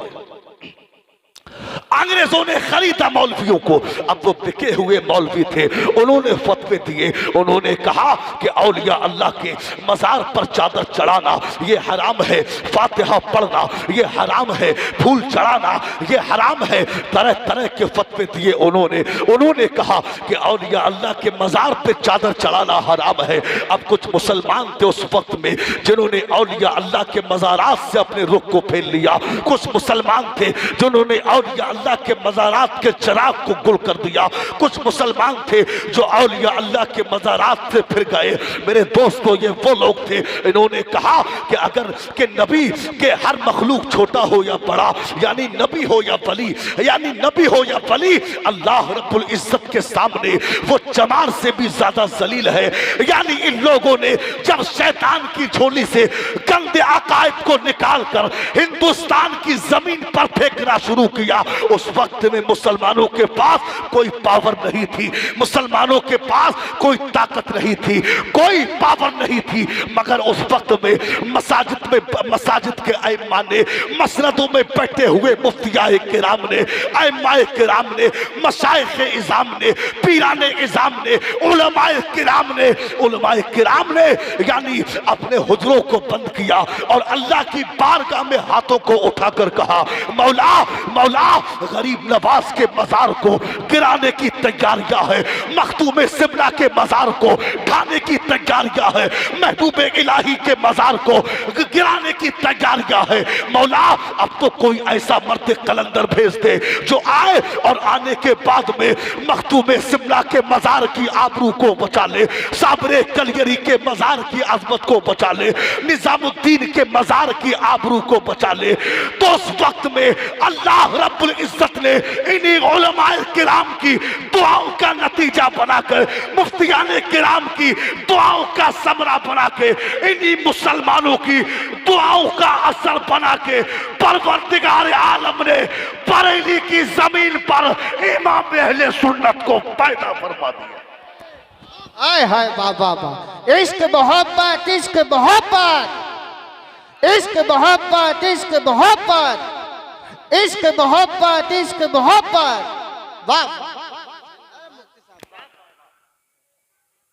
अंग्रेजों ने खरीदा मौलवियों को। अब वो बिके हुए मौलवी थे, उन्होंने फतवे दिए। उन्होंने कहा कि औलिया अल्लाह के मजार पर चादर चढ़ाना ये हराम है, फातिहा पढ़ना ये हराम है, फूल चढ़ाना ये हराम है। तरह तरह के फतवे दिए उन्होंने कहा कि औलिया अल्लाह के मजार पे चादर चढ़ाना हराम है। अब कुछ मुसलमान थे उस वक्त में जिन्होंने औलिया अल्लाह के मजारात से अपने रुख को फेर लिया। कुछ मुसलमान थे जिन्होंने औलिया अल्लाह के मज़ारात के चिराग को गुल कर दिया। कुछ मुसलमान थे जो औलिया अल्लाह के मज़ारात से फिर गए। मेरे दोस्तों, ये वो लोग थे, इन्होंने कहा कि अगर के नबी के हर मखलूक छोटा हो या बड़ा, यानी नबी हो या वली, यानी नबी हो या वली, अल्लाह रब्बुल इज्जत के सामने वो चमार से भी ज्यादा जलील है। यानी इन लोगों ने जब शैतान की झोली से गंदे अकायद को निकाल कर हिंदुस्तान की जमीन पर फेंकना शुरू किया, उस वक्त में मुसलमानों के पास कोई पावर नहीं थी, मुसलमानों के पास कोई ताकत नहीं थी, कोई पावर नहीं थी। मगर उस वक्त में मसाजिद के अइम्मा ने, मसनदों में बैठे हुए मुफ्तियाए किराम ने, अइम्माए किराम ने, मशाइखे इज़ाम ने, पीराने इज़ाम ने, उलमाए किराम ने यानी अपने हुजरों को बंद किया और अल्लाह की बारगाह में हाथों को उठाकर कहा, मौला मौला, गरीब नवाज के मजार को गिराने की तैयारियां है, मखदूम सिमला के मजार को ढाने की तैयारियां है, महबूब इलाही के मजार को गिराने की तैयारियां है। मौला, अब तो कोई ऐसा मर्द कलंदर भेज दे जो आए और आने के बाद में मखदूम सिमला के मजार की आबरू को बचा ले, साबरे कलियरी के मजार की अजमत को बचा ले, निजामुद्दीन के मजार की आबरू को बचा ले। तो उस वक्त में अल्लाह रब्बुल इज्जत ने इन्हीं उलमाए किराम की दुआओं का नतीजा बनाकर, मुफ्तियाने किराम की दुआओं का समरा बना के, इन्हीं मुसलमानों की दुआओं का असर बना के परवरदिगार आलम ने बरेली की जमीन पर इमाम अहले सुन्नत को पैदा फरमा दिया। आय हाय बाबा बा, इश्क मोहब्बत, इश्क मोहब्बत, इश्क मोहब्बत, इश्क मोहब्बत, इश्क मोहब्बत, इश्क मोहब्बत। वाह,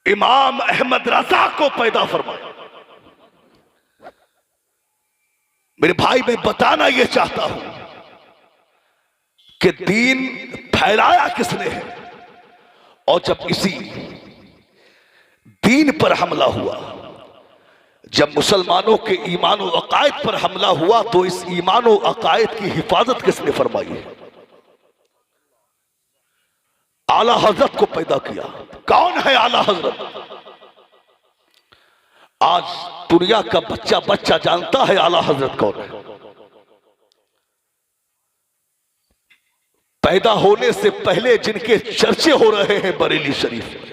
इमाम अहमद रजा को पैदा फरमाया। मेरे भाई, मैं बताना यह चाहता हूं कि दीन फैलाया किसने है, और जब इसी दीन पर हमला हुआ, जब मुसलमानों के ईमान और अकायद पर हमला हुआ, तो इस ईमान और अकायद की हिफाजत किसने फरमाई है? आला हजरत को पैदा किया। कौन है आला हजरत? आज दुनिया का बच्चा बच्चा जानता है आला हजरत कौन है। पैदा होने से पहले जिनके चर्चे हो रहे हैं बरेली शरीफ में,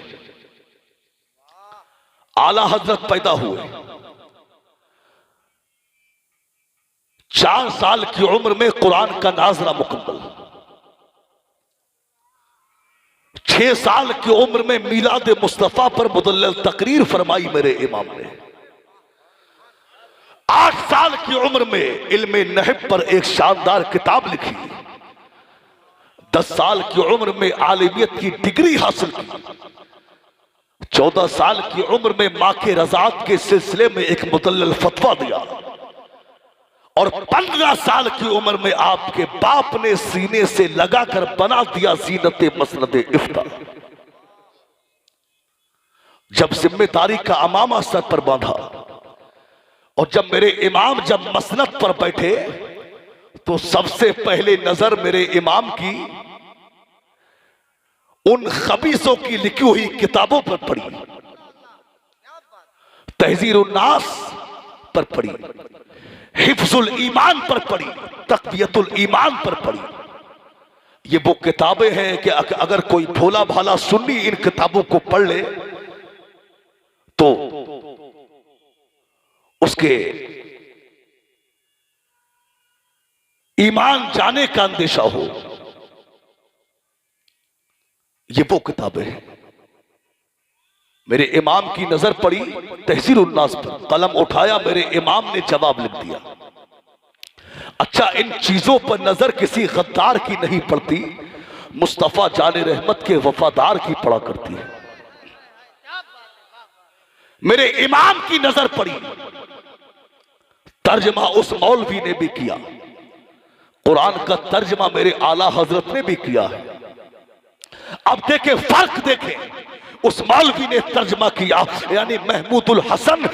आला हजरत पैदा हुए। 4 साल की उम्र में कुरान का नाजरा मुकम्मल, 6 साल की उम्र में मीलाद मुस्तफा पर मुदल्लल तकरीर फरमाई मेरे इमाम ने। 8 साल की उम्र में इल्मे नहब पर एक शानदार किताब लिखी। 10 साल की उम्र में आलिमियत की डिग्री हासिल की। 14 साल की उम्र में मां के रज़ात के सिलसिले में एक मुदल्लल फतवा दिया और 15 साल की उम्र में आपके बाप ने सीने से लगाकर बना दिया जीनत मसनद इफ्ता। जब जिम्मेदारी का अमामा सर पर बांधा और जब मेरे इमाम जब मसनद पर बैठे तो सबसे पहले नजर मेरे इमाम की उन खबीसों की लिखी हुई किताबों पर पड़ी, तहजीरुन नास पर पड़ी, हिफ्जुल ईमान पर पड़ी, तक़वियतुल ईमान पर पड़ी। ये वो किताबें हैं कि अगर कोई भोला भाला सुन्नी इन किताबों को पढ़ ले तो उसके ईमान जाने का अंदेशा हो। ये वो किताबें हैं। मेरे इमाम की नजर पड़ी तहसीरुन नास पर, कलम उठाया, मेरे इमाम ने जवाब लिख दिया। अच्छा, इन चीजों पर नजर किसी गद्दार की नहीं पड़ती, मुस्तफा जाने रहमत के वफादार की पड़ा करती है। मेरे इमाम की नजर पड़ी, तर्जमा उस मौलवी ने भी किया, कुरान का तर्जमा मेरे आला हजरत ने भी किया है। अब देखें, फर्क देखें, उस मौलवी ने तर्जमा किया, यानी महमूदुल हसन,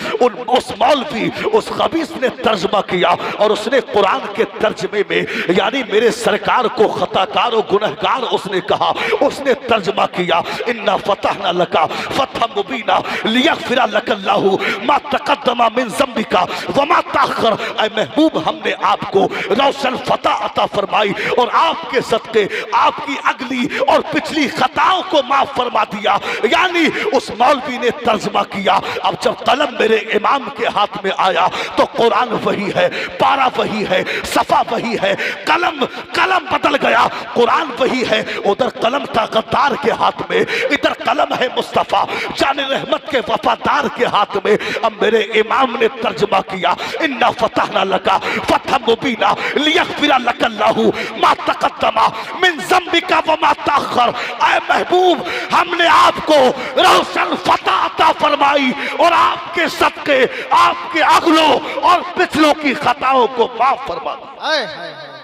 उस मौलवी, उस खबीस ने तर्जमा किया और उसने कुरान के तर्जमे में यानी मेरे सरकार को खताकार और गुनहगार उसने कहा, उसने तर्जमा किया, इन्ना फतहना लका फतह मुबीना लियगफिर लकल्लाहु मा तक़द्दमा मिन ज़म्बिका व मा तअख़्ख़र। ऐ महबूब, हमने आपको रोशन फतह अता फरमाई और आपके सदक़े आपकी अगली और पिछली खताओं को माफ फरमा दिया। यानी उस मौलवी ने तर्जमा किया। अब जब कलम मेरे इमाम के हाथ में आया तो कुरान वही है, पारा वही है, सफा वही है, कलम बदल गया, कुरान वही है। उधर कलम था गद्दार के हाथ में, इधर कलम है मुस्तफा जाने रहमत के वफादार के हाथ में। अब मेरे इमाम ने तर्जमा किया, इन्ना फतहना लका फतह मुबीना लियगफिर लकल्लाहु मा तक़द्दमा मिन ज़म्बिका व मा तअख़्ख़र। ऐ महबूब, हमने आपको रोशन फतह अता फरमाई और आपके सदके आपके अगलों और पिछलों की खताओं को माफ फरमा दिया।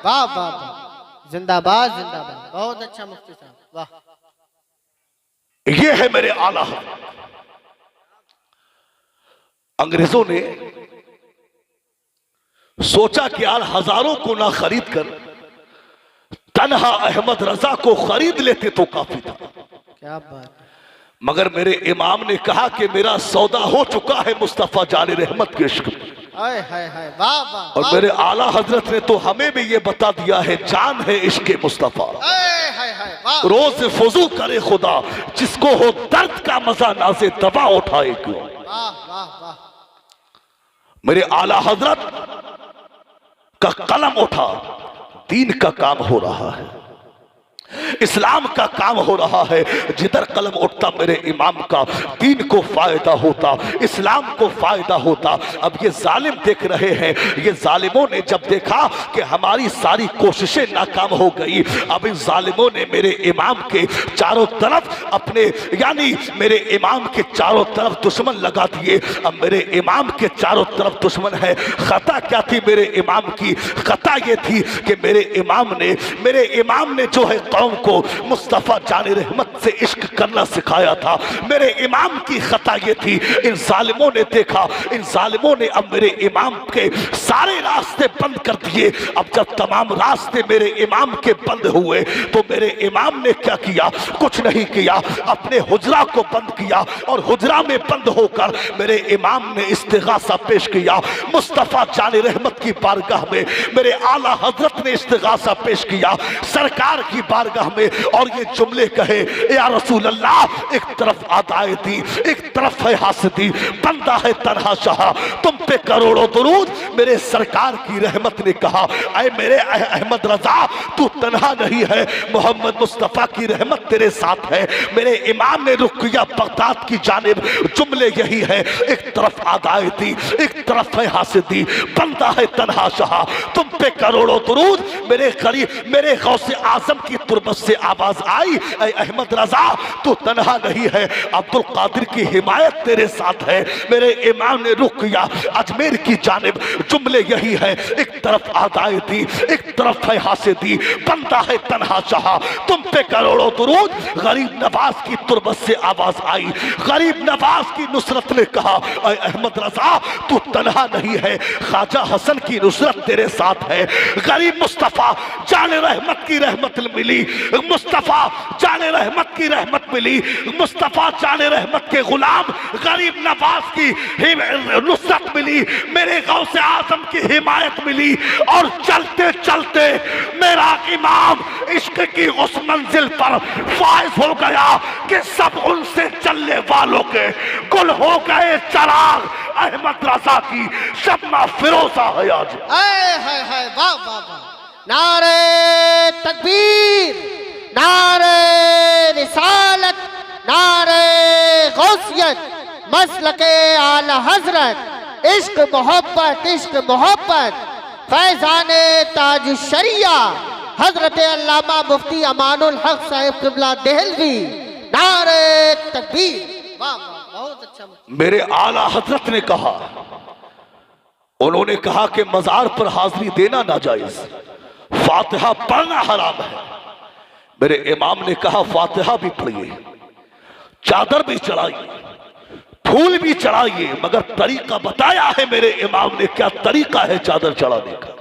वाह वाह वाह, जिंदाबाद जिंदाबाद, बहुत अच्छा मुफ्ती साहब, वाह। ये है मेरे आला। अंग्रेजों ने सोचा कि यार हजारों को ना खरीद कर तन्हा अहमद रजा को खरीद लेते तो काफी था। क्या बात है। मगर मेरे इमाम ने कहा कि मेरा सौदा हो चुका है मुस्तफा जाने रहमत के इश्क में। हाय हाय हाय, वाह वाह। और मेरे आला हजरत ने तो हमें भी ये बता दिया है, जान है इश्क मुस्तफा। हाय हाय हाय, वाह। रोज फुजू करे खुदा, जिसको हो दर्द का मजा नाज़े दवा उठाए क्यों। वाह वाह वाह। मेरे आला हजरत का कलम उठा, दीन का काम हो रहा है, इस्लाम का काम हो रहा है। जिधर कलम उठता मेरे इमाम का दीन को फायदा होता, इस्लाम को फायदा होता। अब ये जालिम देख रहे हैं, ये जालिमों ने जब देखा कि हमारी सारी कोशिशें नाकाम हो गई, अब इन जालिमों ने मेरे इमाम के चारों तरफ अपने यानी मेरे इमाम के चारों तरफ दुश्मन लगा दिए। अब मेरे इमाम के चारों तरफ दुश्मन है। खता क्या थी मेरे इमाम की? खता ये थी कि मेरे इमाम ने जो है कौम को मुस्तफा जाने रहमत से इश्क करना सिखाया था। मेरे इमाम की खता ये थी, इन जालिमों ने देखा, इन जालिमों ने अब मेरे इमाम के सारे रास्ते बंद कर दिए। अब जब तमाम रास्ते मेरे इमाम के बंद हुए तो मेरे इमाम ने क्या किया? कुछ नहीं किया, अपने हुजरा को बंद किया और हुजरा में बंद होकर मेरे इमाम ने इस्तिगासा पेश किया मुस्तफा जाने रहमत की बारगाह में। मेरे आला हजरत ने इस्तिगासा पेश किया सरकार की बारगाह में और ये जुमले कहे, या रसूल अल्लाह, एक तरफ आदाए दी, एक तरफ है हासदी, बंदा है तन्हा शाह, तुम पे करोड़ों दुरूद। मेरे सरकार की रहमत ने कहा, ऐ मेरे अहमद रजा, तू तन्हा नहीं है, मोहम्मद मुस्तफा की रहमत तेरे साथ है। मेरे इमाम ने रुख किया बगदाद की जानिब, जुमले यही है, एक तरफ आदाए दी, एक तरफ है हासदी, बंदा है तन्हा शाह, तुम पे करोड़ों दुरूद। मेरे गौसे आजम की तुरबत से आवाज आई, ऐ अहमद रजा तू तन्हा नहीं है, अब्दुल कादिर की हिमायत तेरे साथ है। मेरे इमाम ने रुख किया अजमेर की जानिब, जुमले यही है, एक तरफ आदाए दी, एक तरफ है हासे दी, बंदा है तन्हा चाहा, तुम पे करोड़ों दुरूद। गरीब नवाज की तुरबत से आवाज आई, गरीब नवाज की नुसरत ने कहा, ऐ अहमद रजा तू तन्हा नहीं है, ख्वाजा हसन की नुसरत तेरे साथ है। गरीब मुस्तफा जाने रहमत की रहमत मिली, मुस्तफा जाने रहमत की रहमत मिली, मुस्तफा जाने रहमत के गुलाम गरीब नवाज की नुसरत मिली, मेरे गौसे आजम की हिमायत मिली। और चलते चलते मेरा इमाम इश्क की उस मंजिल पर फाइज हो गया कि सब उनसे चलने वालों के गुल हो गए चराग। अहमद रजा की शम्मा फिरोजा है आज। हाय वाह वाह वाह, नारे तकबीर, नारे रिसालत, नारे गौसियत, मसलके आला हजरत, इश्क मोहब्बत, फैजाने ताज शरिया हजरत अल्लामा मुफ्ती अमानुल हक साहिब किबला देहलवी। नारे तकबीर, वाह वाह, बहुत अच्छा। मेरे आला हजरत ने कहा, उन्होंने कहा कि मजार पर हाजिरी देना नाजायज, फातिहा पढ़ना हराम है। मेरे इमाम ने कहा फातिहा भी पढ़िए, चादर भी चढ़ाइए, फूल भी चढ़ाइए, मगर तरीका बताया है मेरे इमाम ने। क्या तरीका है चादर चढ़ाने का,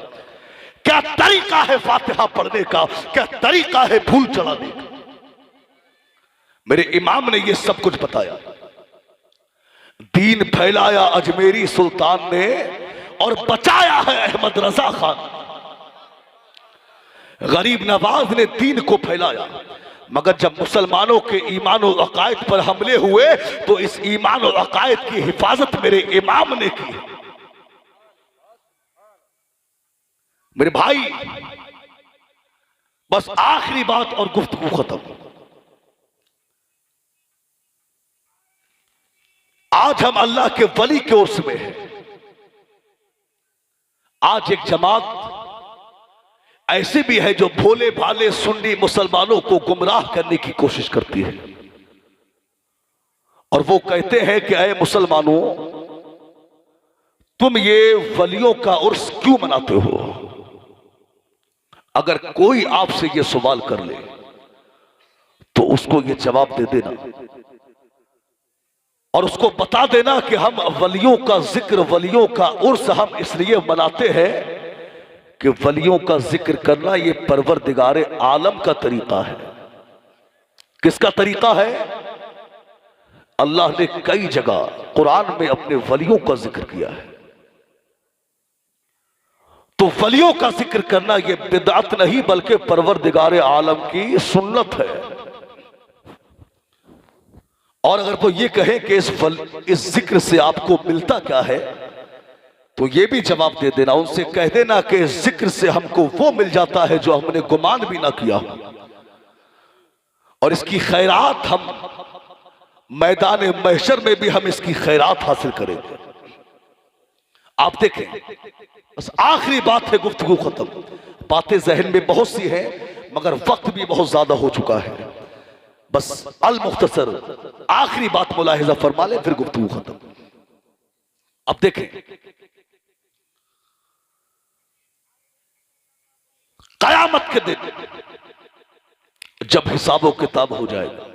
क्या तरीका है फातिहा पढ़ने का, क्या तरीका है फूल चढ़ाने का। मेरे इमाम ने यह सब कुछ बताया। दीन फैलाया अजमेरी सुल्तान ने और बचाया है अहमद रजा खान। गरीब नवाज ने दीन को फैलाया, मगर जब मुसलमानों के ईमान और अकायद पर हमले हुए तो इस ईमान और अकायद की हिफाजत मेरे इमाम ने की। मेरे भाई, बस आखिरी बात और गुफ्तगू खत्म। आज हम अल्लाह के वली के उर्स में हैं। आज एक जमात ऐसी भी है जो भोले भाले सुन्नी मुसलमानों को गुमराह करने की कोशिश करती है, और वो कहते हैं कि ऐ मुसलमानों, तुम ये वलियों का उर्स क्यों मनाते हो। अगर कोई आपसे ये सवाल कर ले तो उसको ये जवाब दे देना और उसको बता देना कि हम वलियों का जिक्र, वलियों का उर्स हम इसलिए मनाते हैं कि वलियों का जिक्र करना ये परवरदिगारे आलम का तरीका है। किसका तरीका है? अल्लाह ने कई जगह कुरान में अपने वलियों का जिक्र किया है। तो वलियों का जिक्र करना ये बिदअत नहीं बल्कि परवरदिगारे आलम की सुन्नत है। और अगर वो ये कहे कि इस जिक्र से आपको मिलता क्या है, तो ये भी जवाब दे देना, उनसे कह देना कि जिक्र से हमको वो मिल जाता है जो हमने गुमान भी ना किया, और इसकी खैरात हम मैदान महशर में भी हम इसकी खैरात हासिल करेंगे। आप देखें, बस आखिरी बात है, गुफ्तगू खत्म। बातें जहन में बहुत सी हैं मगर वक्त भी बहुत ज्यादा हो चुका है। बस अल मुख्तसर आखिरी बात मुलाहिजा फरमा ले, फिर गुफ्तगू खत्म। अब देखें, कयामत के दिन जब हिसाबो किताब हो जाएगा,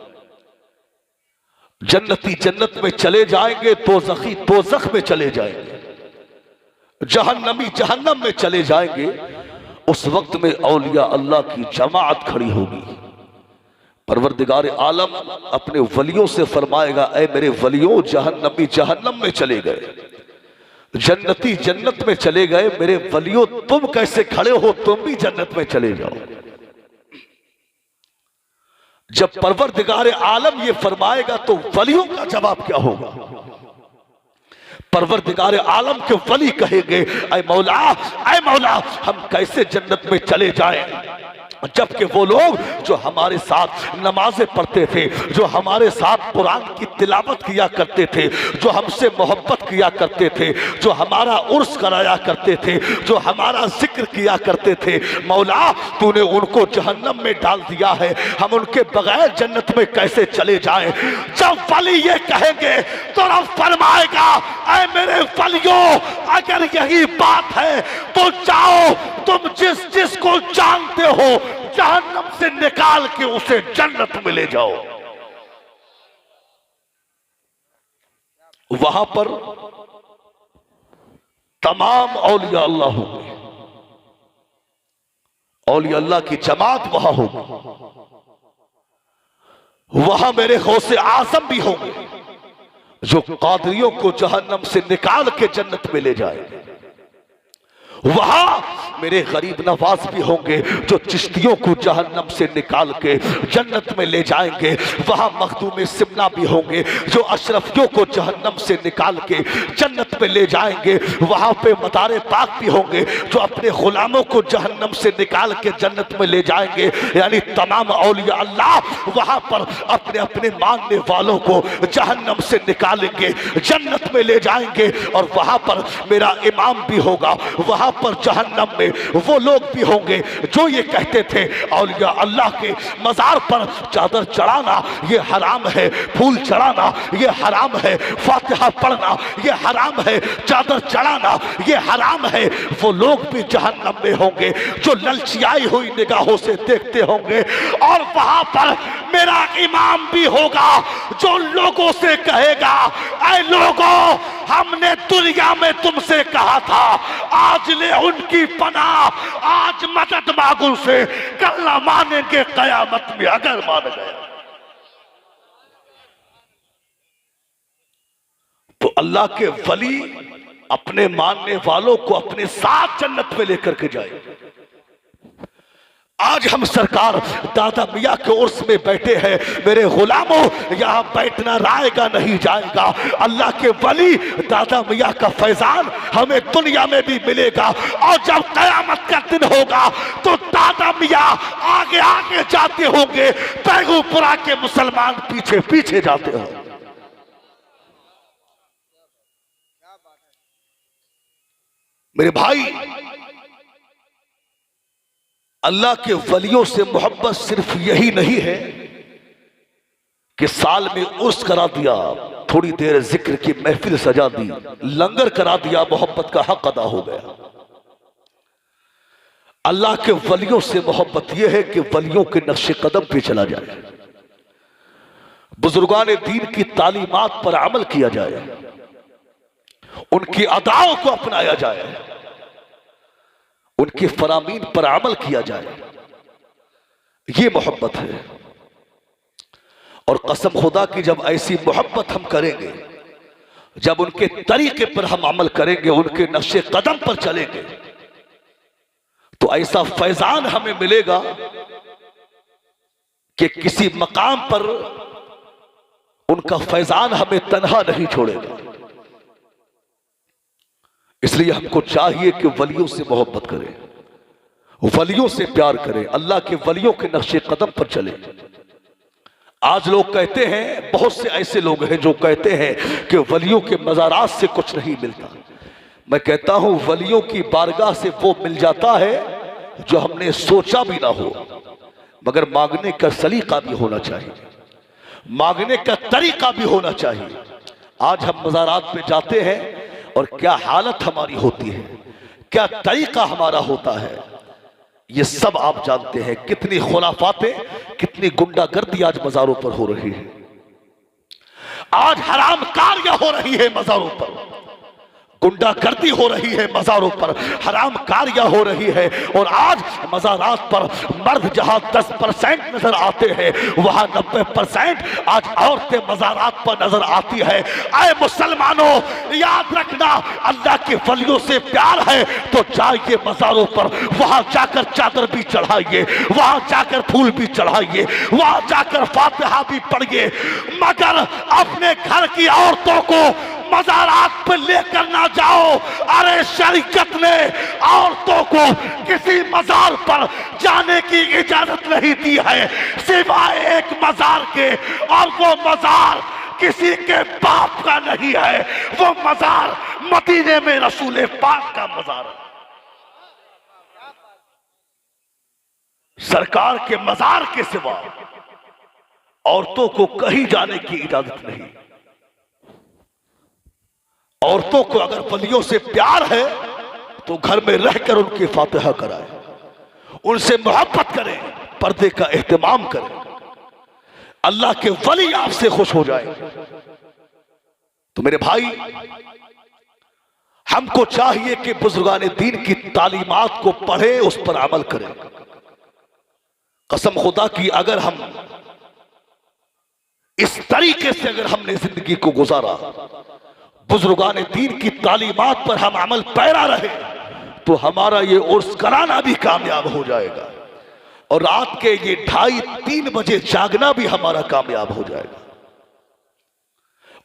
जन्नती जन्नत में चले जाएंगे, तोज़खी तोज़ख में चले जाएंगे, जहन्नमी जहन्नम में चले जाएंगे। उस वक्त में औलिया अल्लाह की जमात खड़ी होगी। परवरदिगार आलम अपने वलियों से फरमाएगा, ऐ मेरे वलियों, जहन्नमी जहन्नम में चले गए, जन्नती जन्नत में चले गए, मेरे वलियों तुम कैसे खड़े हो, तुम भी जन्नत में चले जाओ। जब परवरदिगार आलम ये फरमाएगा तो वलियों का जवाब क्या होगा? परवरदिगार आलम के वली कहेंगे, ऐ मौला हम कैसे जन्नत में चले जाएं। जबकि वो लोग जो हमारे साथ नमाजें पढ़ते थे, जो हमारे साथ कुरान की तिलावत किया करते थे, जो हमसे मोहब्बत किया करते थे, जो हमारा उर्स कराया करते थे, जो हमारा जिक्र किया करते थे, मौला तूने उनको जहन्नम में डाल दिया है। हम उनके बगैर जन्नत में कैसे चले जाएं? जब वली ये कहेंगे तो रब फरमाएगा, ऐ मेरे वलियों, अगर यही बात है तो जाओ, तुम जिस जिस को जानते हो जहन्नम से निकाल के उसे जन्नत में ले जाओ। वहां पर तमाम औलिया अल्लाह होंगे, औलिया अल्लाह की जमात वहां होगी। वहां मेरे गौसे आजम भी होंगे जो कादरियों को जहन्नम से निकाल के जन्नत में ले जाएंगे। वहां मेरे गरीब नवाज भी होंगे जो चिश्तियों को जहन्नम से निकाल के जन्नत में ले जाएंगे। वहां मखदूम सिमना भी होंगे जो अशरफियों को जहन्नम से निकाल के जन्नत में ले जाएंगे। वहां पे मदारे पाक भी होंगे जो अपने गुलामों को जहन्नम से निकाल के जन्नत में ले जाएंगे। यानी तमाम औलिया अल्लाह वहां पर अपने अपने मानने वालों को जहन्नम से निकालेंगे, जन्नत में ले जाएंगे। और वहां पर मेरा इमाम भी होगा। वहां पर जहन्नम में वो लोग भी होंगे जो ये कहते थे औलिया अल्लाह के मजार पर चादर चढ़ाना ये हराम है, फूल चढ़ाना ये हराम है, फातिहा पढ़ना ये हराम है, चादर चढ़ाना ये हराम है। वो लोग भी जहन्नम में होंगे जो ललचियाई हुई निगाहों से देखते होंगे। और वहां पर मेरा इमाम भी होगा जो लोगों से कहेगा, ऐ लोगों, हमने दुनिया में तुमसे कहा था, आज ले उनकी पनाह, आज मदद मांगो से, कल ना मानेंगे कयामत में अगर मान गए। तो अल्लाह के वली अपने मानने वालों को अपने साथ जन्नत में लेकर के जाए। आज हम सरकार दादा मियाँ के उर्स में बैठे हैं। मेरे गुलामों, यहाँ बैठना रायगा नहीं जाएगा। अल्लाह के वली दादा मियाँ का फैजान हमें दुनिया में भी मिलेगा। और जब कयामत का दिन होगा तो दादा मियाँ आगे आगे जाते होंगे, पैगुपुरा के मुसलमान पीछे पीछे जाते होंगे। मेरे भाई, अल्लाह के वलियों से मोहब्बत सिर्फ यही नहीं है कि साल में उर्स करा दिया, थोड़ी देर जिक्र की महफिल सजा दी, लंगर करा दिया, मोहब्बत का हक अदा हो गया। अल्लाह के वलियों से मोहब्बत यह है कि वलियों के नक्शे कदम पे चला जाए, बुजुर्गान दीन की तालीमात पर अमल किया जाए, उनकी अदाओं को अपनाया जाए, उनके फरामीन पर अमल किया जाए। ये मोहब्बत है। और कसम खुदा की जब ऐसी मोहब्बत हम करेंगे, जब उनके तरीके पर हम अमल करेंगे, उनके नक्शे कदम पर चलेंगे, तो ऐसा फैजान हमें मिलेगा कि किसी मकाम पर उनका फैजान हमें तन्हा नहीं छोड़ेगा। इसलिए हमको चाहिए कि वलियों से मोहब्बत करें, वलियों से प्यार करें, अल्लाह के वलियों के नक्शे कदम पर चले। आज लोग कहते हैं, बहुत से ऐसे लोग हैं जो कहते हैं कि वलियों के मज़ारात से कुछ नहीं मिलता। मैं कहता हूं वलियों की बारगाह से वो मिल जाता है जो हमने सोचा भी ना हो, मगर मांगने का सलीका भी होना चाहिए, मांगने का तरीका भी होना चाहिए। आज हम मज़ारात पे जाते हैं और क्या हालत हमारी होती है, क्या तरीका हमारा होता है, ये सब आप जानते हैं। कितनी खुराफातें, कितनी गुंडागर्दी आज मज़ारों पर हो रही है, आज हराम कार्य हो रही है मज़ारों पर, गुंडागर्दी हो रही है मज़ारों पर, हराम कार्य हो रही है। और आज मज़ारात पर मर्द जहां 10% नजर आते हैं, वहां 90% आज औरतें मज़ारात पर नजर आती है। आए मुसलमानों, याद रखना, अल्लाह के वलियों से प्यार है तो जाइए मज़ारों पर, वहां जाकर चादर भी चढ़ाइए, वहां जाकर फूल भी चढ़ाइए, वहां जाकर फातिहा भी पढ़िए, मगर अपने घर की औरतों को मज़ारात पे लेकर ना जाओ। अरे शरीयत ने औरतों को किसी मज़ार पर जाने की इजाजत नहीं दी है सिवाय एक मज़ार के, और वो मज़ार किसी के बाप का नहीं है, वो मज़ार मदीने में रसूल पाक का मज़ार है। सरकार के मज़ार के सिवा औरतों को कहीं जाने की इजाजत नहीं। औरतों को अगर वलियों से प्यार है तो घर में रहकर उनकी फातिहा कराएं, उनसे मोहब्बत करें, पर्दे का एहतमाम करें, अल्लाह के वली आपसे खुश हो जाए। तो मेरे भाई, हमको चाहिए कि बुजुर्गान दीन की तालीमात को पढ़े, उस पर अमल करें। कसम खुदा की अगर हम इस तरीके से अगर हमने जिंदगी को गुजारा, बुजुर्गान दीन की तालीमात पर हम अमल पैरा रहे, तो हमारा ये उर्स कराना भी कामयाब हो जाएगा, और रात के ये 2:30-3 बजे जागना भी हमारा कामयाब हो जाएगा।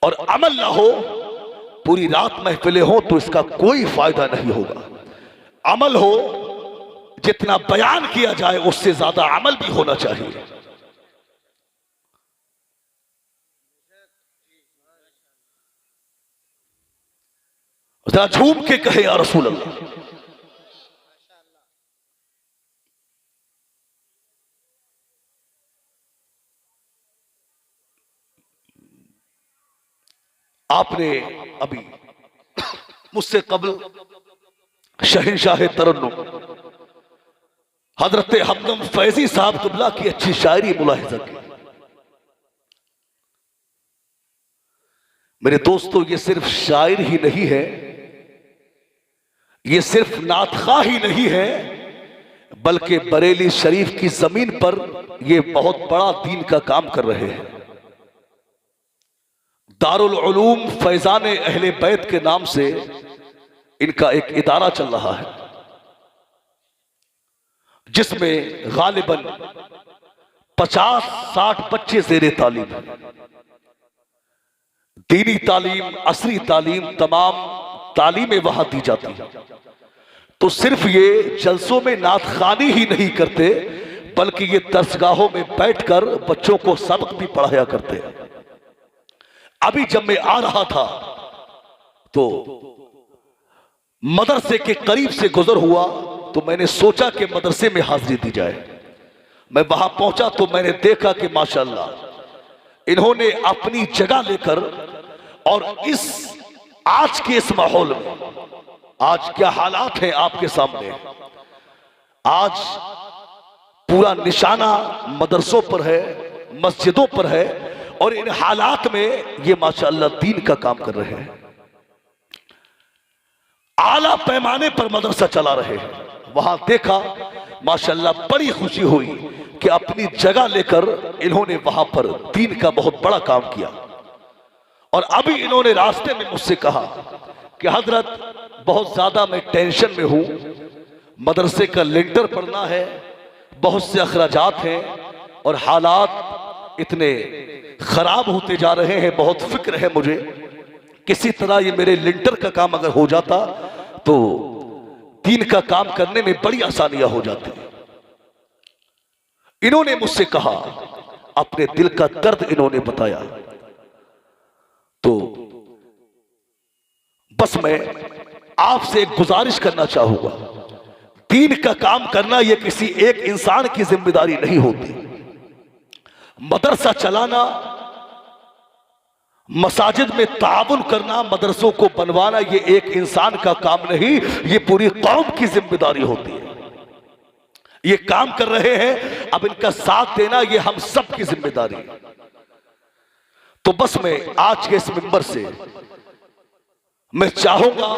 और अमल ना हो, पूरी रात महफिलें हो तो इसका कोई फायदा नहीं होगा। अमल हो, जितना बयान किया जाए उससे ज्यादा अमल भी होना चाहिए। जरा झूम के कहे या रसूल अल्लाह। आपने अभी मुझसे कबल शहंशाह तरन्नुम हजरत हमदम फैजी साहब क़िबला की अच्छी शायरी मुलाहिजा की। मेरे दोस्तों, ये सिर्फ शायर ही नहीं है, ये सिर्फ नातखा ही नहीं है, बल्कि बरेली शरीफ की जमीन पर ये बहुत बड़ा दीन का काम कर रहे हैं। दारुल उलूम फैजान अहले बैत के नाम से इनका एक इदारा चल रहा है, जिसमें गालिबन 50-60 बच्चे ज़ेरे तालीम हैं। दीनी तालीम, असरी तालीम, तमाम तालीमें वहां दी जाती हैं। तो सिर्फ ये जलसों में नातखानी ही नहीं करते, बल्कि ये दरसगाहों में बैठकर बच्चों को सबक भी पढ़ाया करते हैं। अभी जब मैं आ रहा था तो मदरसे के करीब से गुजर हुआ, तो मैंने सोचा कि मदरसे में हाजिरी दी जाए। मैं वहां पहुंचा तो मैंने देखा कि माशाअल्लाह इन्होंने अपनी जगह लेकर, और इस आज के इस माहौल में आज क्या हालात हैं आपके सामने। आज पूरा निशाना मदरसों पर है, मस्जिदों पर है, और इन हालात में ये माशाअल्लाह दीन का काम कर रहे हैं। आला पैमाने पर मदरसा चला रहे हैं। वहां देखा, माशाअल्लाह बड़ी खुशी हुई कि अपनी जगह लेकर इन्होंने वहां पर दीन का बहुत बड़ा काम किया। और अभी इन्होंने रास्ते में मुझसे कहा कि हजरत, बहुत ज्यादा मैं टेंशन में हूं, मदरसे का लिंटर पड़ना है, बहुत से अखराजात हैं, और हालात इतने खराब होते जा रहे हैं, बहुत फिक्र है मुझे। किसी तरह ये मेरे लिंटर का काम अगर हो जाता तो दीन का काम करने में बड़ी आसानियां हो जाती। इन्होंने मुझसे कहा, अपने दिल का दर्द इन्होंने बताया। तो बस मैं आपसे एक गुजारिश करना चाहूंगा, दीन का काम करना यह किसी एक इंसान की जिम्मेदारी नहीं होती। मदरसा चलाना, मसाजिद में ताउन करना, मदरसों को बनवाना, ये एक इंसान का काम नहीं, ये पूरी कौम की जिम्मेदारी होती है। ये काम कर रहे हैं, अब इनका साथ देना ये हम सब की जिम्मेदारी है। तो बस मैं आज के इस मिंबर से मैं चाहूंगा